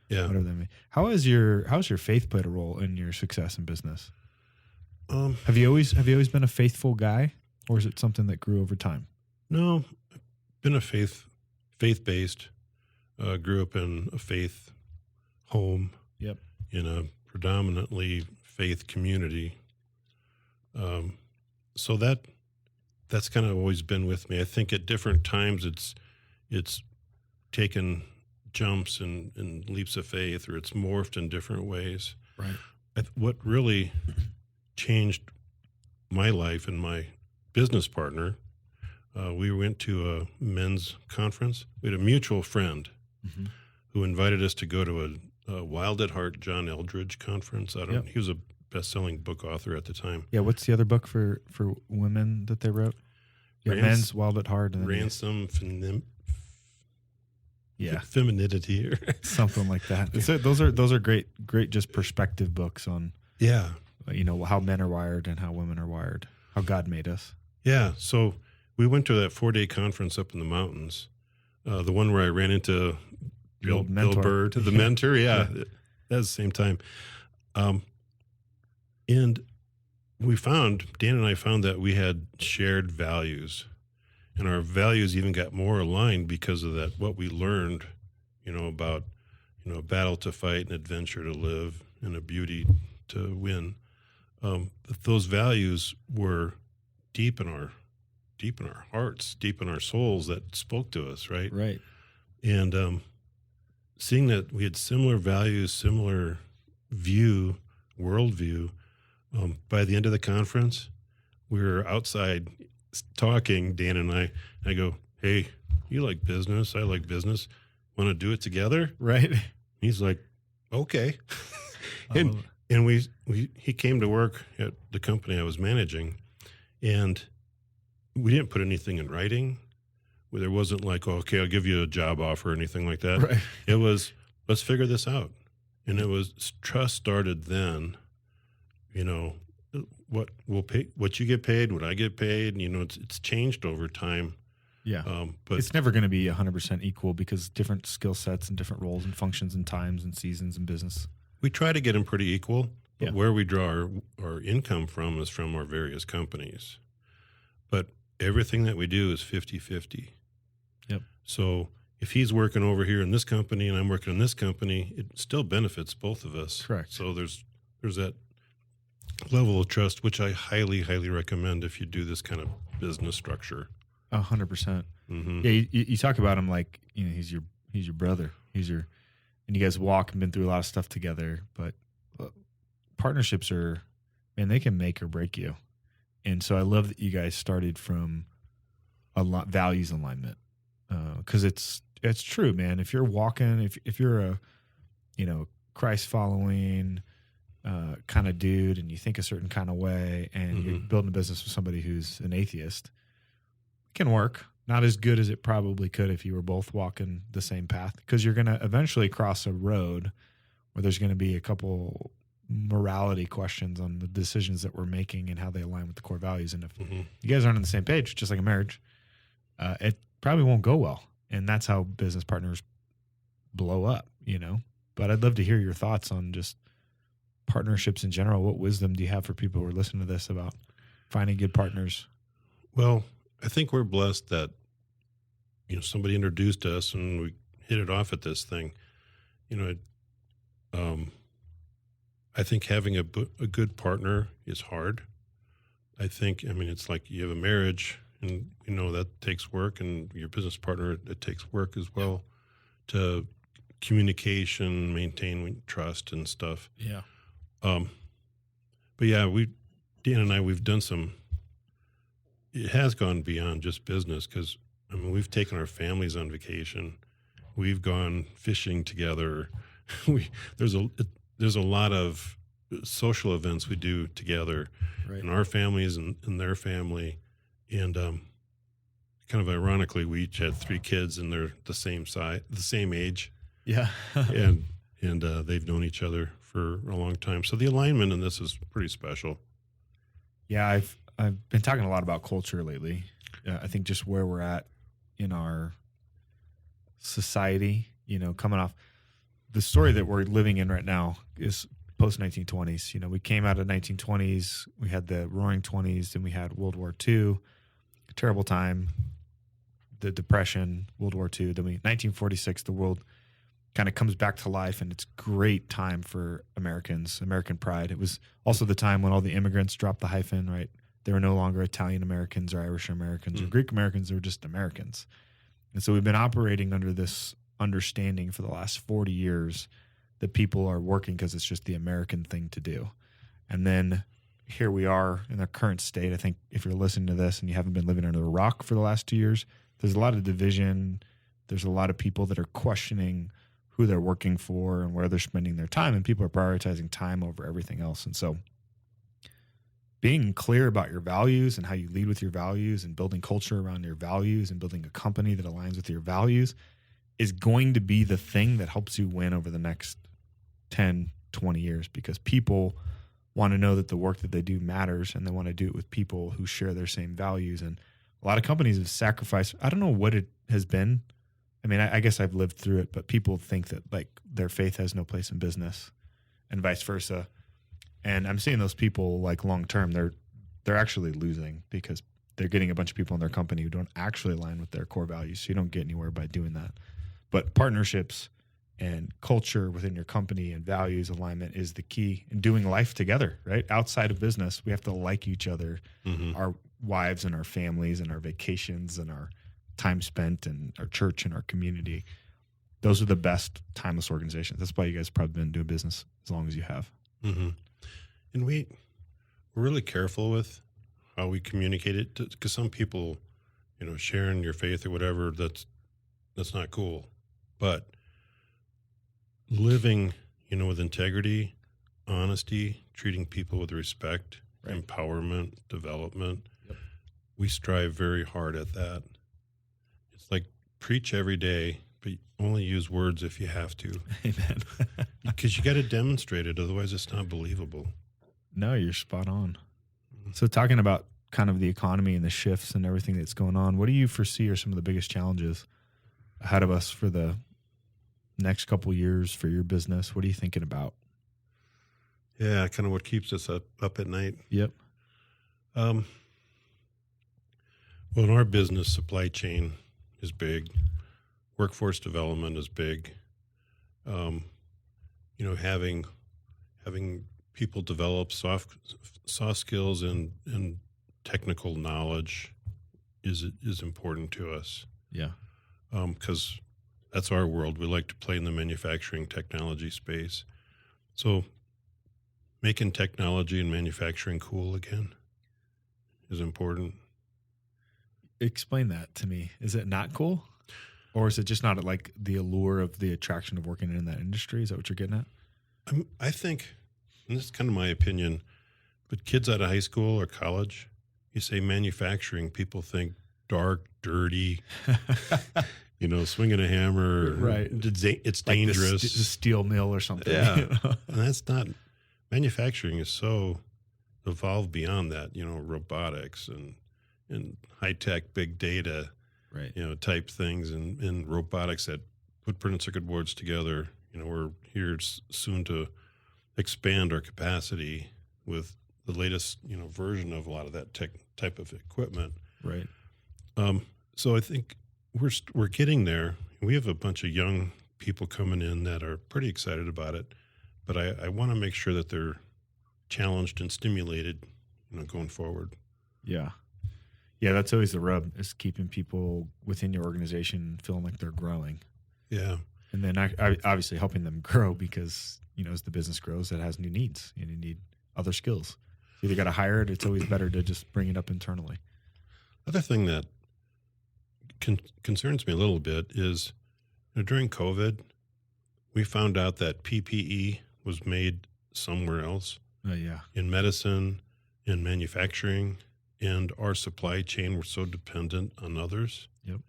whatever that means. How's your faith played a role in your success in business? Have you always been a faithful guy, or is it something that grew over time? No, I've been a faith-based, grew up in a faith home. Yep. In a predominantly faith community. So that's kind of always been with me. I think at different times it's taken jumps and leaps of faith, or it's morphed in different ways. Right. What really changed my life and my business partner, we went to a men's conference. We had a mutual friend who invited us to go to a Wild at Heart John Eldredge conference. He was a best-selling book author at the time. Yeah, what's the other book for women that they wrote? Yeah, Men's Wild at Heart. And Ransom Yeah, femininity or something like that. So those are great just perspective books on how men are wired and how women are wired, how God made us. Yeah, so we went to that 4-day conference up in the mountains, the one where I ran into Bill Bird, the mentor. Yeah, that was the same time. And Dan and I found that we had shared values. And our values even got more aligned because of that, what we learned, about, a battle to fight, an adventure to live, and a beauty to win. Those values were deep in our hearts, deep in our souls, that spoke to us, right? Right. And seeing that we had similar values, similar worldview, by the end of the conference, we were outside talking, Dan and I go, hey, you like business, I like business, want to do it together? Right. He's like, okay. And he came to work at the company I was managing, and we didn't put anything in writing. There wasn't like, okay, I'll give you a job offer or anything like that. Right. It was, let's figure this out. And it was, trust started then, what we'll pay, what you get paid, what I get paid, it's changed over time. Yeah. But it's never going to be 100% equal because different skill sets and different roles and functions and times and seasons in business. We try to get them pretty equal, but where we draw our income from is from our various companies. But everything that we do is 50-50. Yep. So if he's working over here in this company and I'm working in this company, it still benefits both of us. Correct. So there's that level of trust, which I highly, highly recommend if you do this kind of business structure. 100%. Yeah, you talk about him like he's your brother. And you guys walk and been through a lot of stuff together. But partnerships they can make or break you. And so I love that you guys started from values alignment, because it's true, man. If you're walking, if you're a Christ following kind of dude, and you think a certain kind of way, and you're building a business with somebody who's an atheist, it can work. not as good as it probably could if you were both walking the same path, because you're going to eventually cross a road where there's going to be a couple morality questions on the decisions that we're making and how they align with the core values. And if you guys aren't on the same page, just like a marriage, it probably won't go well. And that's how business partners blow up, you know. But I'd love to hear your thoughts on just partnerships in general. What wisdom do you have for people who are listening to this about finding good partners? Well, I think we're blessed that, you know, somebody introduced us and we hit it off at this thing. You know, I think having a good partner is hard. I mean, it's like you have a marriage and, you know, that takes work, and your business partner, it takes work as well to communication, maintain trust and stuff. Yeah. But yeah, Dan and I, we've done it has gone beyond just business, because, I mean, we've taken our families on vacation. We've gone fishing together. There's a lot of social events we do together, Right. in our families and their family. And kind of ironically, we each had 3 kids, and they're the same age. Yeah. and they've known each other for a long time. So the alignment in this is pretty special. Yeah, I've been talking a lot about culture lately. I think just where we're at in our society, you know, coming off the story that we're living in right now is post 1920s. You know, we came out of 1920s, we had the Roaring 20s, and we had World War II, a terrible time, the Depression, World War II. Then 1946, the world kind of comes back to life, and it's great time for Americans, American pride. It was also the time when all the immigrants dropped the hyphen, right? They were no longer Italian Americans or Irish Americans or Greek Americans. They were just Americans. And so we've been operating under this understanding for the last 40 years that people are working because it's just the American thing to do. And then here we are in the current state. I think if you're listening to this and you haven't been living under a rock for the last 2 years, there's a lot of division. There's a lot of people that are questioning who they're working for and where they're spending their time, and people are prioritizing time over everything else. And so being clear about your values and how you lead with your values and building culture around your values and building a company that aligns with your values is going to be the thing that helps you win over the next 10, 20 years, because people want to know that the work that they do matters, and they want to do it with people who share their same values. And a lot of companies have sacrificed. I don't know what it has been. I mean, I guess I've lived through it, but people think that like their faith has no place in business and vice versa. And I'm seeing those people like long term, they're actually losing because they're getting a bunch of people in their company who don't actually align with their core values. So you don't get anywhere by doing that. But partnerships and culture within your company and values alignment is the key in doing life together, right? Outside of business, we have to like each other, our wives and our families and our vacations and our time spent and our church and our community. Those are the best timeless organizations. That's why you guys have probably been doing business as long as you have. Mm-hmm. And we're really careful with how we communicate it, because some people, you know, sharing your faith or whatever, that's not cool. But living, you know, with integrity, honesty, treating people with respect, right, empowerment, development, we strive very hard at that. It's like preach every day, but only use words if you have to. Amen. Because you got to demonstrate it, otherwise it's not believable. No, you're spot on. So talking about kind of the economy and the shifts and everything that's going on, what do you foresee are some of the biggest challenges ahead of us for the next couple of years for your business? What are you thinking about? Yeah, kind of what keeps us up at night. Yep. Well, in our business, supply chain is big. Workforce development is big. You know, having people develop soft skills and technical knowledge is important to us. Yeah. Because that's our world. We like to play in the manufacturing technology space. So making technology and manufacturing cool again is important. Explain that to me. Is it not cool? Or is it just not like the allure of the attraction of working in that industry? Is that what you're getting at? I think, and this is kind of my opinion, but kids out of high school or college, you say manufacturing, people think dark, dirty, swinging a hammer. Right. It's Like dangerous. the steel mill or something. Yeah. you know? And that's not, manufacturing is so evolved beyond that, robotics and high-tech big data, Right. type things and robotics that put printed circuit boards together. We're here soon to expand our capacity with the latest, version of a lot of that type of equipment. Right. So I think we're getting there. We have a bunch of young people coming in that are pretty excited about it, but I want to make sure that they're challenged and stimulated, going forward. Yeah. Yeah, that's always the rub, is keeping people within your organization feeling like they're growing. Yeah. And then I obviously helping them grow because, as the business grows, it has new needs and you need other skills. You either got to hire it. It's always better to just bring it up internally. Other thing that concerns me a little bit is during COVID, we found out that PPE was made somewhere else Yeah. in medicine, in manufacturing, and our supply chain were so dependent on others. Yep.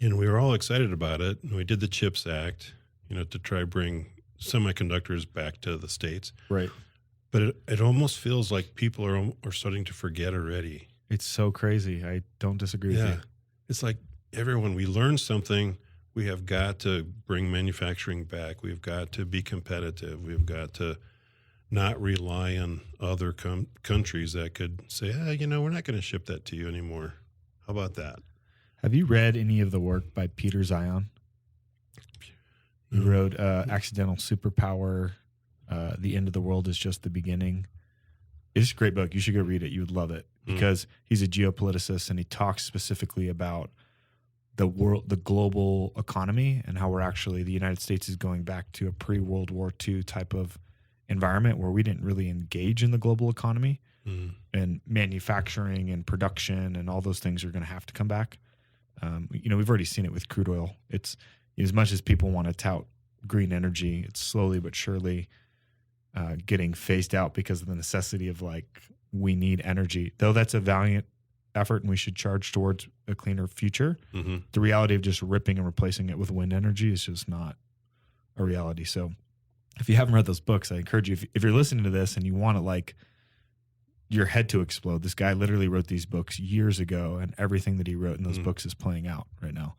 And we were all excited about it. And we did the CHIPS Act, to try bring semiconductors back to the States. Right. But it almost feels like people are starting to forget already. It's so crazy. I don't disagree with you. It's like we learn something. We have got to bring manufacturing back. We've got to be competitive. We've got to not rely on other countries that could say, we're not going to ship that to you anymore. How about that? Have you read any of the work by Peter Zion? He wrote Accidental Superpower, The End of the World is Just the Beginning. It's a great book. You should go read it. You would love it because he's a geopoliticist and he talks specifically about the global economy and how the United States is going back to a pre-World War II type of environment where we didn't really engage in the global economy and manufacturing and production and all those things are going to have to come back. We've already seen it with crude oil. It's as much as people want to tout green energy, it's slowly but surely getting phased out because of the necessity of we need energy, though that's a valiant effort and we should charge towards a cleaner future. Mm-hmm. The reality of just ripping and replacing it with wind energy is just not a reality. So if you haven't read those books, I encourage you, if you're listening to this and you want to your head to explode, this guy literally wrote these books years ago and everything that he wrote in those books is playing out right now.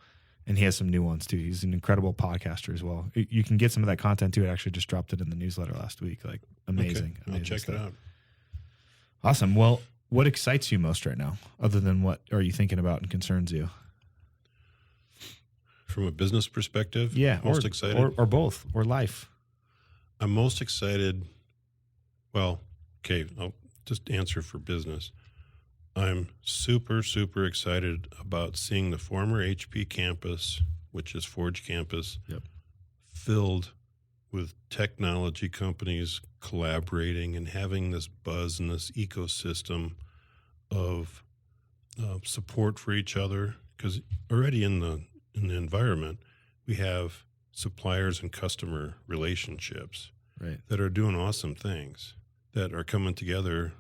And he has some new ones too. He's an incredible podcaster as well. You can get some of that content too. I actually just dropped it in the newsletter last week. Amazing. Okay. I'll check it out. Awesome. Well, what excites you most right now, other than what are you thinking about and concerns you? From a business perspective? Yeah. Most excited? Or both, or life. I'm most excited. Well, okay, I'll just answer for business. I'm super, super excited about seeing the former HP campus, which is Forge campus, filled with technology companies collaborating and having this buzz and this ecosystem of support for each other. Because already in the environment, we have suppliers and customer relationships that are doing awesome things, that are coming together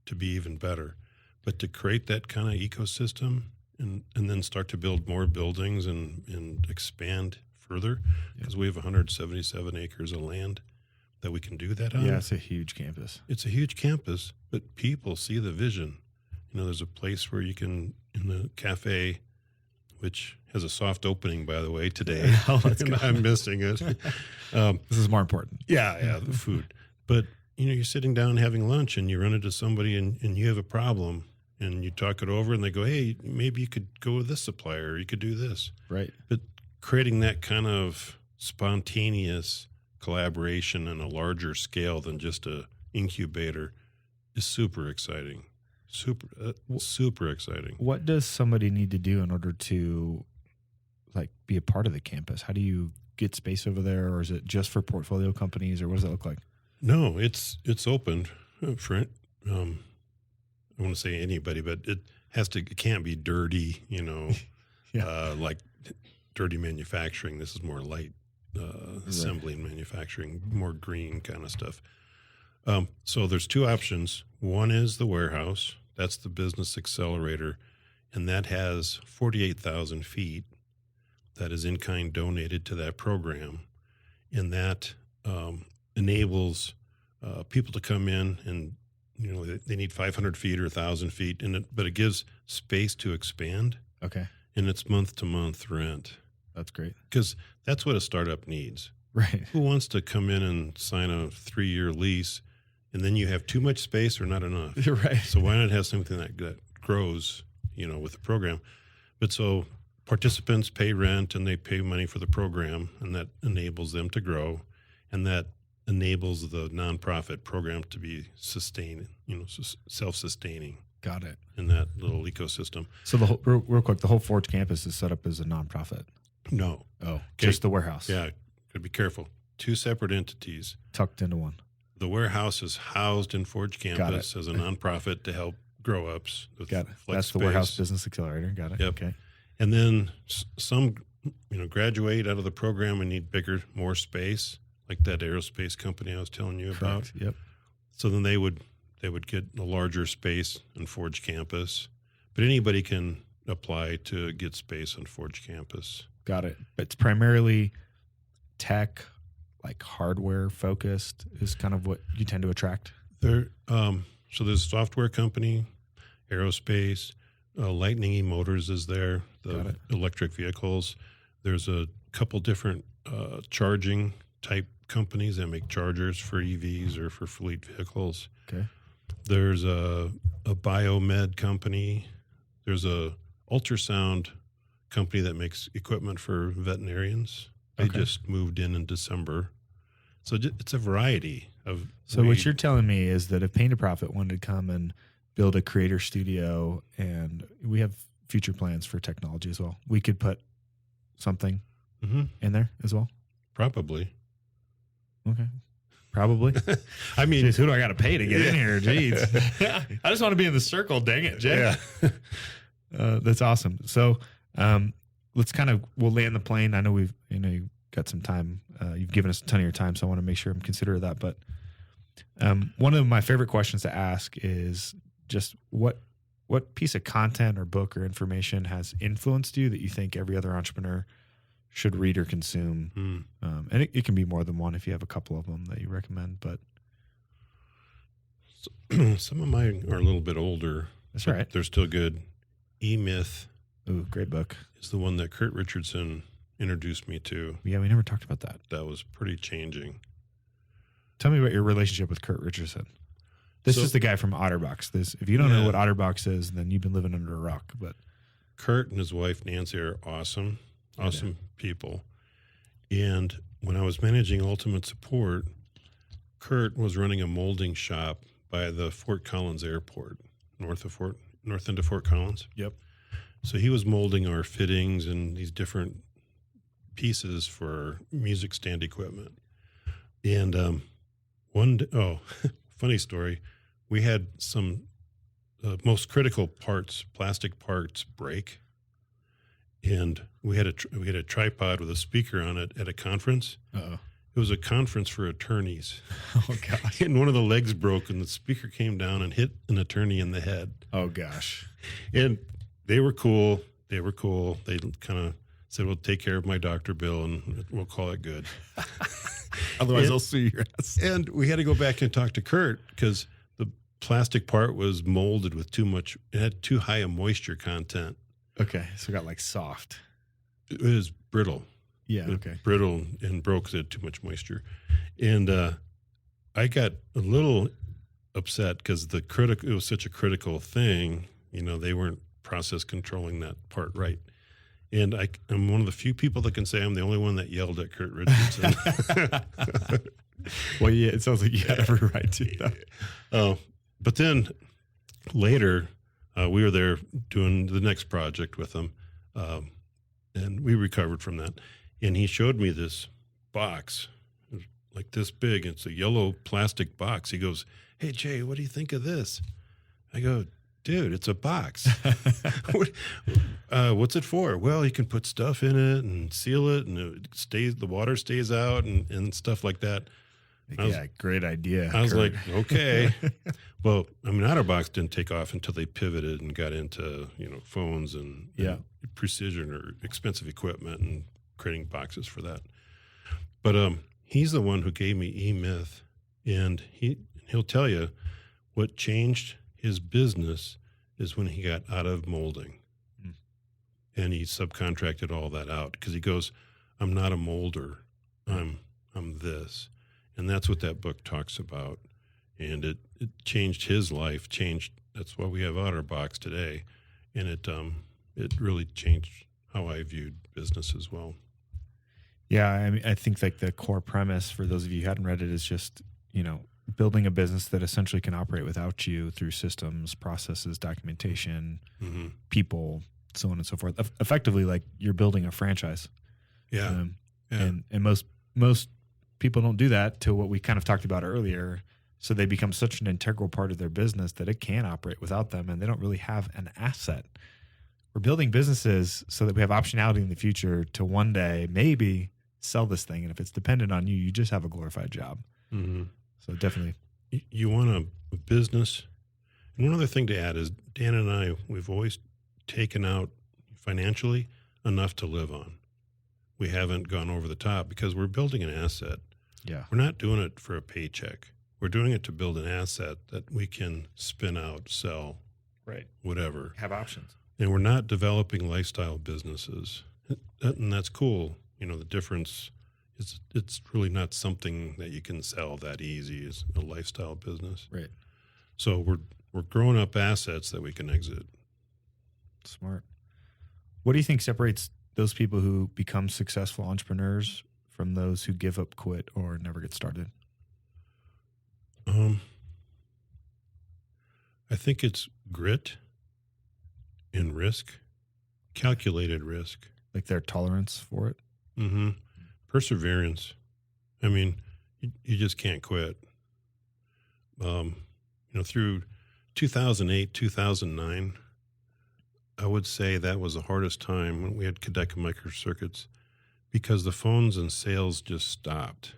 to be even better. But to create that kind of ecosystem and then start to build more buildings and expand further, because we have 177 acres of land that we can do that on. Yeah, it's a huge campus. It's a huge campus, but people see the vision. There's a place where you can, in the cafe, which has a soft opening, by the way, today. I'm missing it. This is more important. Yeah, the food. But, you're sitting down having lunch and you run into somebody and you have a problem and you talk it over and they go, hey, maybe you could go with this supplier, or you could do this. Right. But creating that kind of spontaneous collaboration on a larger scale than just a incubator is super exciting. Super exciting. What does somebody need to do in order to be a part of the campus? How do you get space over there, or is it just for portfolio companies, or what does it look like? No, it's open for I don't want to say anybody, but it can't be dirty, like dirty manufacturing. This is more light assembly and manufacturing, more green kind of stuff. So there's two options. One is the warehouse. That's the business accelerator. and that has 48,000 feet that is in kind donated to that program, and that enables people to come in, and they need 500 feet or 1,000 feet, but it gives space to expand. Okay. And it's month-to-month rent. That's great. Because that's what a startup needs. Right. Who wants to come in and sign a 3-year lease, and then you have too much space or not enough? You're right. So why not have something that grows, with the program? But so participants pay rent and they pay money for the program, and that enables them to grow, and that enables the nonprofit program to be sustained, self-sustaining. Got it. In that little ecosystem. So the whole, real quick, the whole Forge campus is set up as a nonprofit. No. Oh, just the warehouse. Yeah. Gotta be careful. 2 separate entities. Tucked into one. The warehouse is housed in Forge campus as a nonprofit to help grow-ups. Got it. That's the Warehouse Business Accelerator. Got it. Yep. Okay. And then some, graduate out of the program and need bigger, more space, like that aerospace company I was telling you about. Correct. Yep. So then they would get a larger space in Forge campus, but anybody can apply to get space on Forge campus. Got it. But it's primarily tech, like hardware focused, is kind of what you tend to attract. So there's a software company, aerospace, Lightning E-Motors is there, the electric vehicles. There's a couple different charging type companies that make chargers for EVs or for fleet vehicles. Okay. There's a biomed company. There's a ultrasound company that makes equipment for veterinarians. They just moved in December. So it's a variety of. So what you're telling me is that if Pain to Profit wanted to come and build a creator studio, and we have future plans for technology as well, we could put something in there as well? Probably. Okay. Probably. I mean, jeez, who do I got to pay to get in here? Jeez. I just want to be in the circle. Dang it, Jay. Yeah. That's awesome. So let's we'll land the plane. I know you've got some time. You've given us a ton of your time, so I want to make sure I'm considerate of that. But one of my favorite questions to ask is just what piece of content or book or information has influenced you that you think every other entrepreneur should read or consume? And it can be more than one if you have a couple of them that you recommend. But some of mine are a little bit older. That's right. They're still good. E-Myth. Ooh, great book. Is the one that Kurt Richardson introduced me to. Yeah, we never talked about that. That was pretty changing. Tell me about your relationship with Kurt Richardson. This is the guy from OtterBox. If you don't know what OtterBox is, then you've been living under a rock. But Kurt and his wife Nancy are awesome people. And when I was managing Ultimate Support, Kurt was running a molding shop by the Fort Collins Airport, north end of Fort Collins. Yep. So he was molding our fittings and these different pieces for music stand equipment. And funny story, we had some most critical parts, plastic parts, break, and we had a tripod with a speaker on it at a conference. Uh-oh. It was a conference for attorneys. Oh gosh! And one of the legs broke, and the speaker came down and hit an attorney in the head. Oh gosh! And they were cool. They kind of said, "We'll take care of my doctor bill, and we'll call it good." Otherwise, I'll sue your ass. And we had to go back and talk to Kurt because the plastic part was molded with it had too high a moisture content. Okay, so it got like soft. It was brittle. Yeah, okay. Brittle and broke because it had too much moisture. And I got a little upset because it was such a critical thing. They weren't process controlling that part right. And I'm one of the few people that can say I'm the only one that yelled at Kurt Richardson. Well, yeah, it sounds like you had every right to. But then later, we were there doing the next project with him, and we recovered from that. And he showed me this box, it was like this big. It's a yellow plastic box. He goes, "Hey, Jay, what do you think of this?" I go, "Dude, it's a box." What's it for? Well, you can put stuff in it and seal it, and the water stays out and stuff like that. Great idea. I was Kurt. like, okay. Well, I mean, OtterBox didn't take off until they pivoted and got into, phones and precision or expensive equipment and creating boxes for that. But he's the one who gave me E-Myth, and he'll tell you what changed his business is when he got out of molding. And he subcontracted all that out because he goes, I'm not a molder. I'm this. And that's what that book talks about. And it changed his life, that's why we have OtterBox today. And it really changed how I viewed business as well. Yeah, I mean, I think like the core premise for those of you who hadn't read it is just, building a business that essentially can operate without you through systems, processes, documentation, people, so on and so forth. Effectively, like you're building a franchise. Yeah. And most people don't do that to what we kind of talked about earlier. So they become such an integral part of their business that it can't operate without them, and they don't really have an asset. We're building businesses so that we have optionality in the future to one day maybe sell this thing. And if it's dependent on you, you just have a glorified job. Mm-hmm. So definitely. You want a business. And one other thing to add is Dan and I, we've always taken out financially enough to live on. We haven't gone over the top because we're building an asset. Yeah. We're not doing it for a paycheck. We're doing it to build an asset that we can spin out, sell, Right. whatever. Have options. And we're not developing lifestyle businesses. And that's cool. The difference is it's really not something that you can sell that easy as a lifestyle business. Right. So we're growing up assets that we can exit. Smart. What do you think separates those people who become successful entrepreneurs from those who give up, quit, or never get started? I think it's grit and risk, calculated risk. Like their tolerance for it? Mm-hmm. Perseverance. I mean, you just can't quit. Through 2008, 2009, I would say that was the hardest time when we had Kadeka microcircuits because the phones and sales just stopped.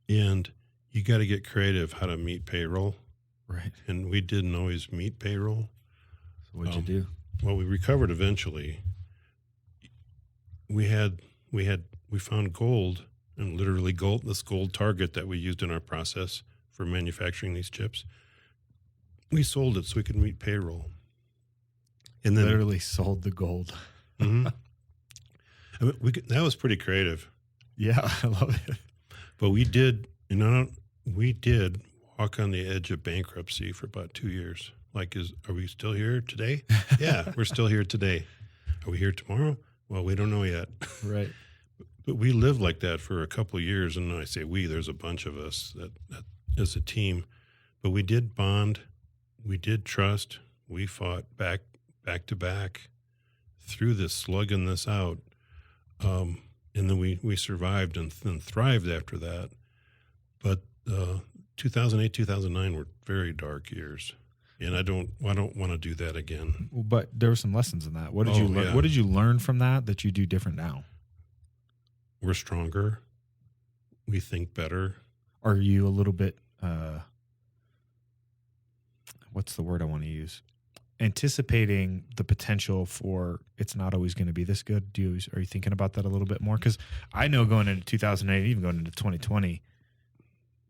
And you got to get creative how to meet payroll. Right. And we didn't always meet payroll. So what'd you do? Well, we recovered eventually. We found gold, and literally this gold target that we used in our process for manufacturing these chips. We sold it so we could meet payroll. And then Literally sold the gold. Mm-hmm. I mean, that was pretty creative. Yeah, I love it. But we did walk on the edge of bankruptcy for about 2 years. Like, are we still here today? Yeah, we're still here today. Are we here tomorrow? Well, we don't know yet. Right. But we lived like that for a couple of years. And I say we, there's a bunch of us that as a team. But we did bond. We did trust. We fought back to back through this, slugging this out. And then we survived and then thrived after that. But 2008, 2009 were very dark years. And I don't want to do that again. But there were some lessons in that. What did you learn? Yeah. What did you learn from that you do different now? We're stronger. We think better. Are you a little bit, what's the word I want to use? Anticipating the potential for it's not always going to be this good. Are you thinking about that a little bit more? Because I know going into 2008, even going into 2020,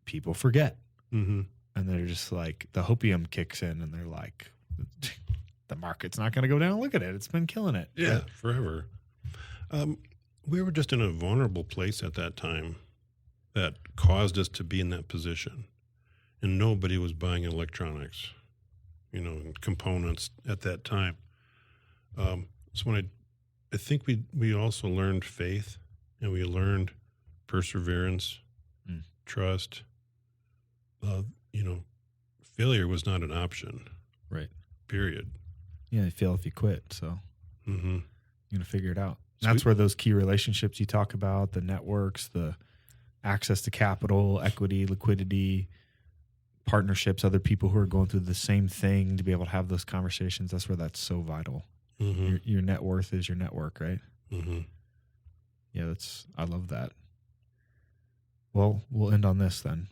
people forget. Mm-hmm. And they're just like, the hopium kicks in and they're like, the market's not going to go down. Look at it. It's been killing it. Yeah, forever. We were just in a vulnerable place at that time that caused us to be in that position. And nobody was buying electronics, and components at that time. So when I think we also learned faith, and we learned perseverance, trust. Failure was not an option. Right. Period. Yeah, you fail if you quit. So Mm-hmm. you're going to figure it out. And that's where those key relationships you talk about, the networks, the access to capital, equity, liquidity, partnerships, other people who are going through the same thing to be able to have those conversations. That's where that's so vital. Mm-hmm. Your net worth is your network, right? Mm-hmm. Yeah, I love that. Well, we'll end on this then.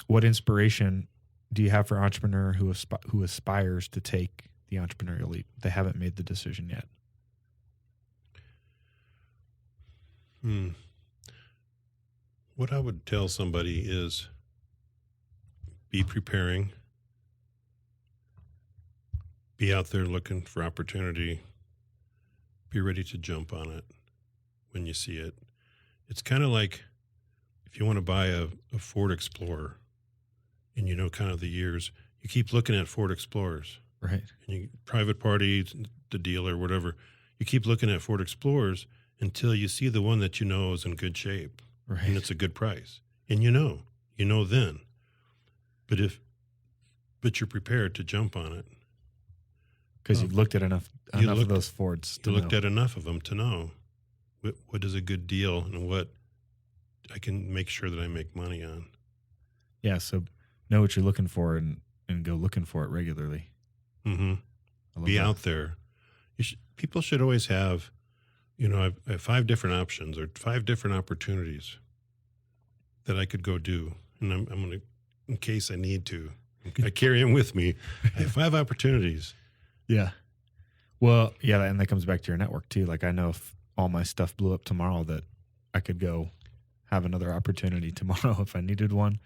What inspiration do you have for an entrepreneur who aspires to take the entrepreneurial leap? They haven't made the decision yet. What I would tell somebody is be preparing, be out there looking for opportunity, be ready to jump on it when you see it. It's kind of like if you want to buy a Ford Explorer and you know kind of the years, you keep looking at Ford Explorers. Right. And you private party, the dealer, whatever, you keep looking at Ford Explorers until you see the one that you know is in good shape. Right. And it's a good price. And you know then. But you're prepared to jump on it. Because you've looked at enough of those Fords. You looked at enough of them to know what is a good deal and what I can make sure that I make money on. Yeah, so know what you're looking for and go looking for it regularly. Mm-hmm. Be out there. People should always have, I have 5 different options or 5 different opportunities that I could go do. And I'm going to, in case I need to, I carry them with me. I have 5 opportunities. Yeah. Well, yeah, and that comes back to your network too. Like I know if all my stuff blew up tomorrow that I could go have another opportunity tomorrow if I needed one.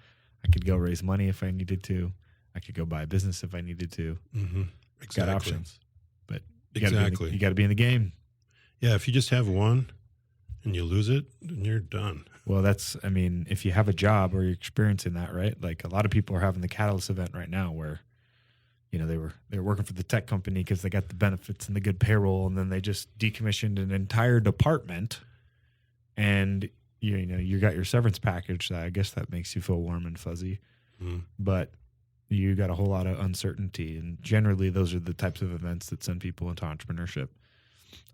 I could go raise money if I needed to. I could go buy a business if I needed to. Mm-hmm. Exactly. Got options. But you exactly. got to be in the game. Yeah, if you just have one and you lose it, then you're done. Well, if you have a job or you're experiencing that, right? Like a lot of people are having the Catalyst event right now where, they were working for the tech company because they got the benefits and the good payroll, and then they just decommissioned an entire department, and you got your severance package. I guess that makes you feel warm and fuzzy, but you got a whole lot of uncertainty, and generally those are the types of events that send people into entrepreneurship.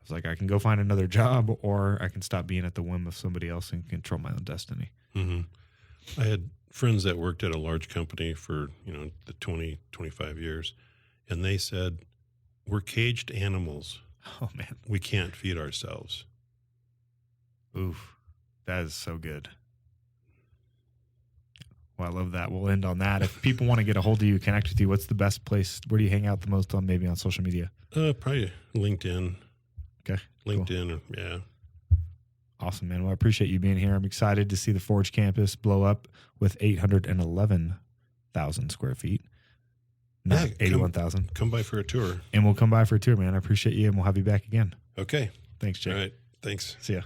It's like I can go find another job, or I can stop being at the whim of somebody else and control my own destiny. Mm-hmm. I had friends that worked at a large company for, the 20, 25 years, and they said, we're caged animals. Oh, man. We can't feed ourselves. Oof. That is so good. Well, I love that. We'll end on that. If people want to get a hold of you, connect with you, what's the best place? Where do you hang out the most on, maybe on social media? Probably LinkedIn. Okay. LinkedIn, cool. Yeah. Awesome, man. Well, I appreciate you being here. I'm excited to see the Forge campus blow up with 811,000 square feet. Not 81,000. Come by for a tour. And we'll come by for a tour, man. I appreciate you, and we'll have you back again. Okay. Thanks, Jay. All right. Thanks. See ya.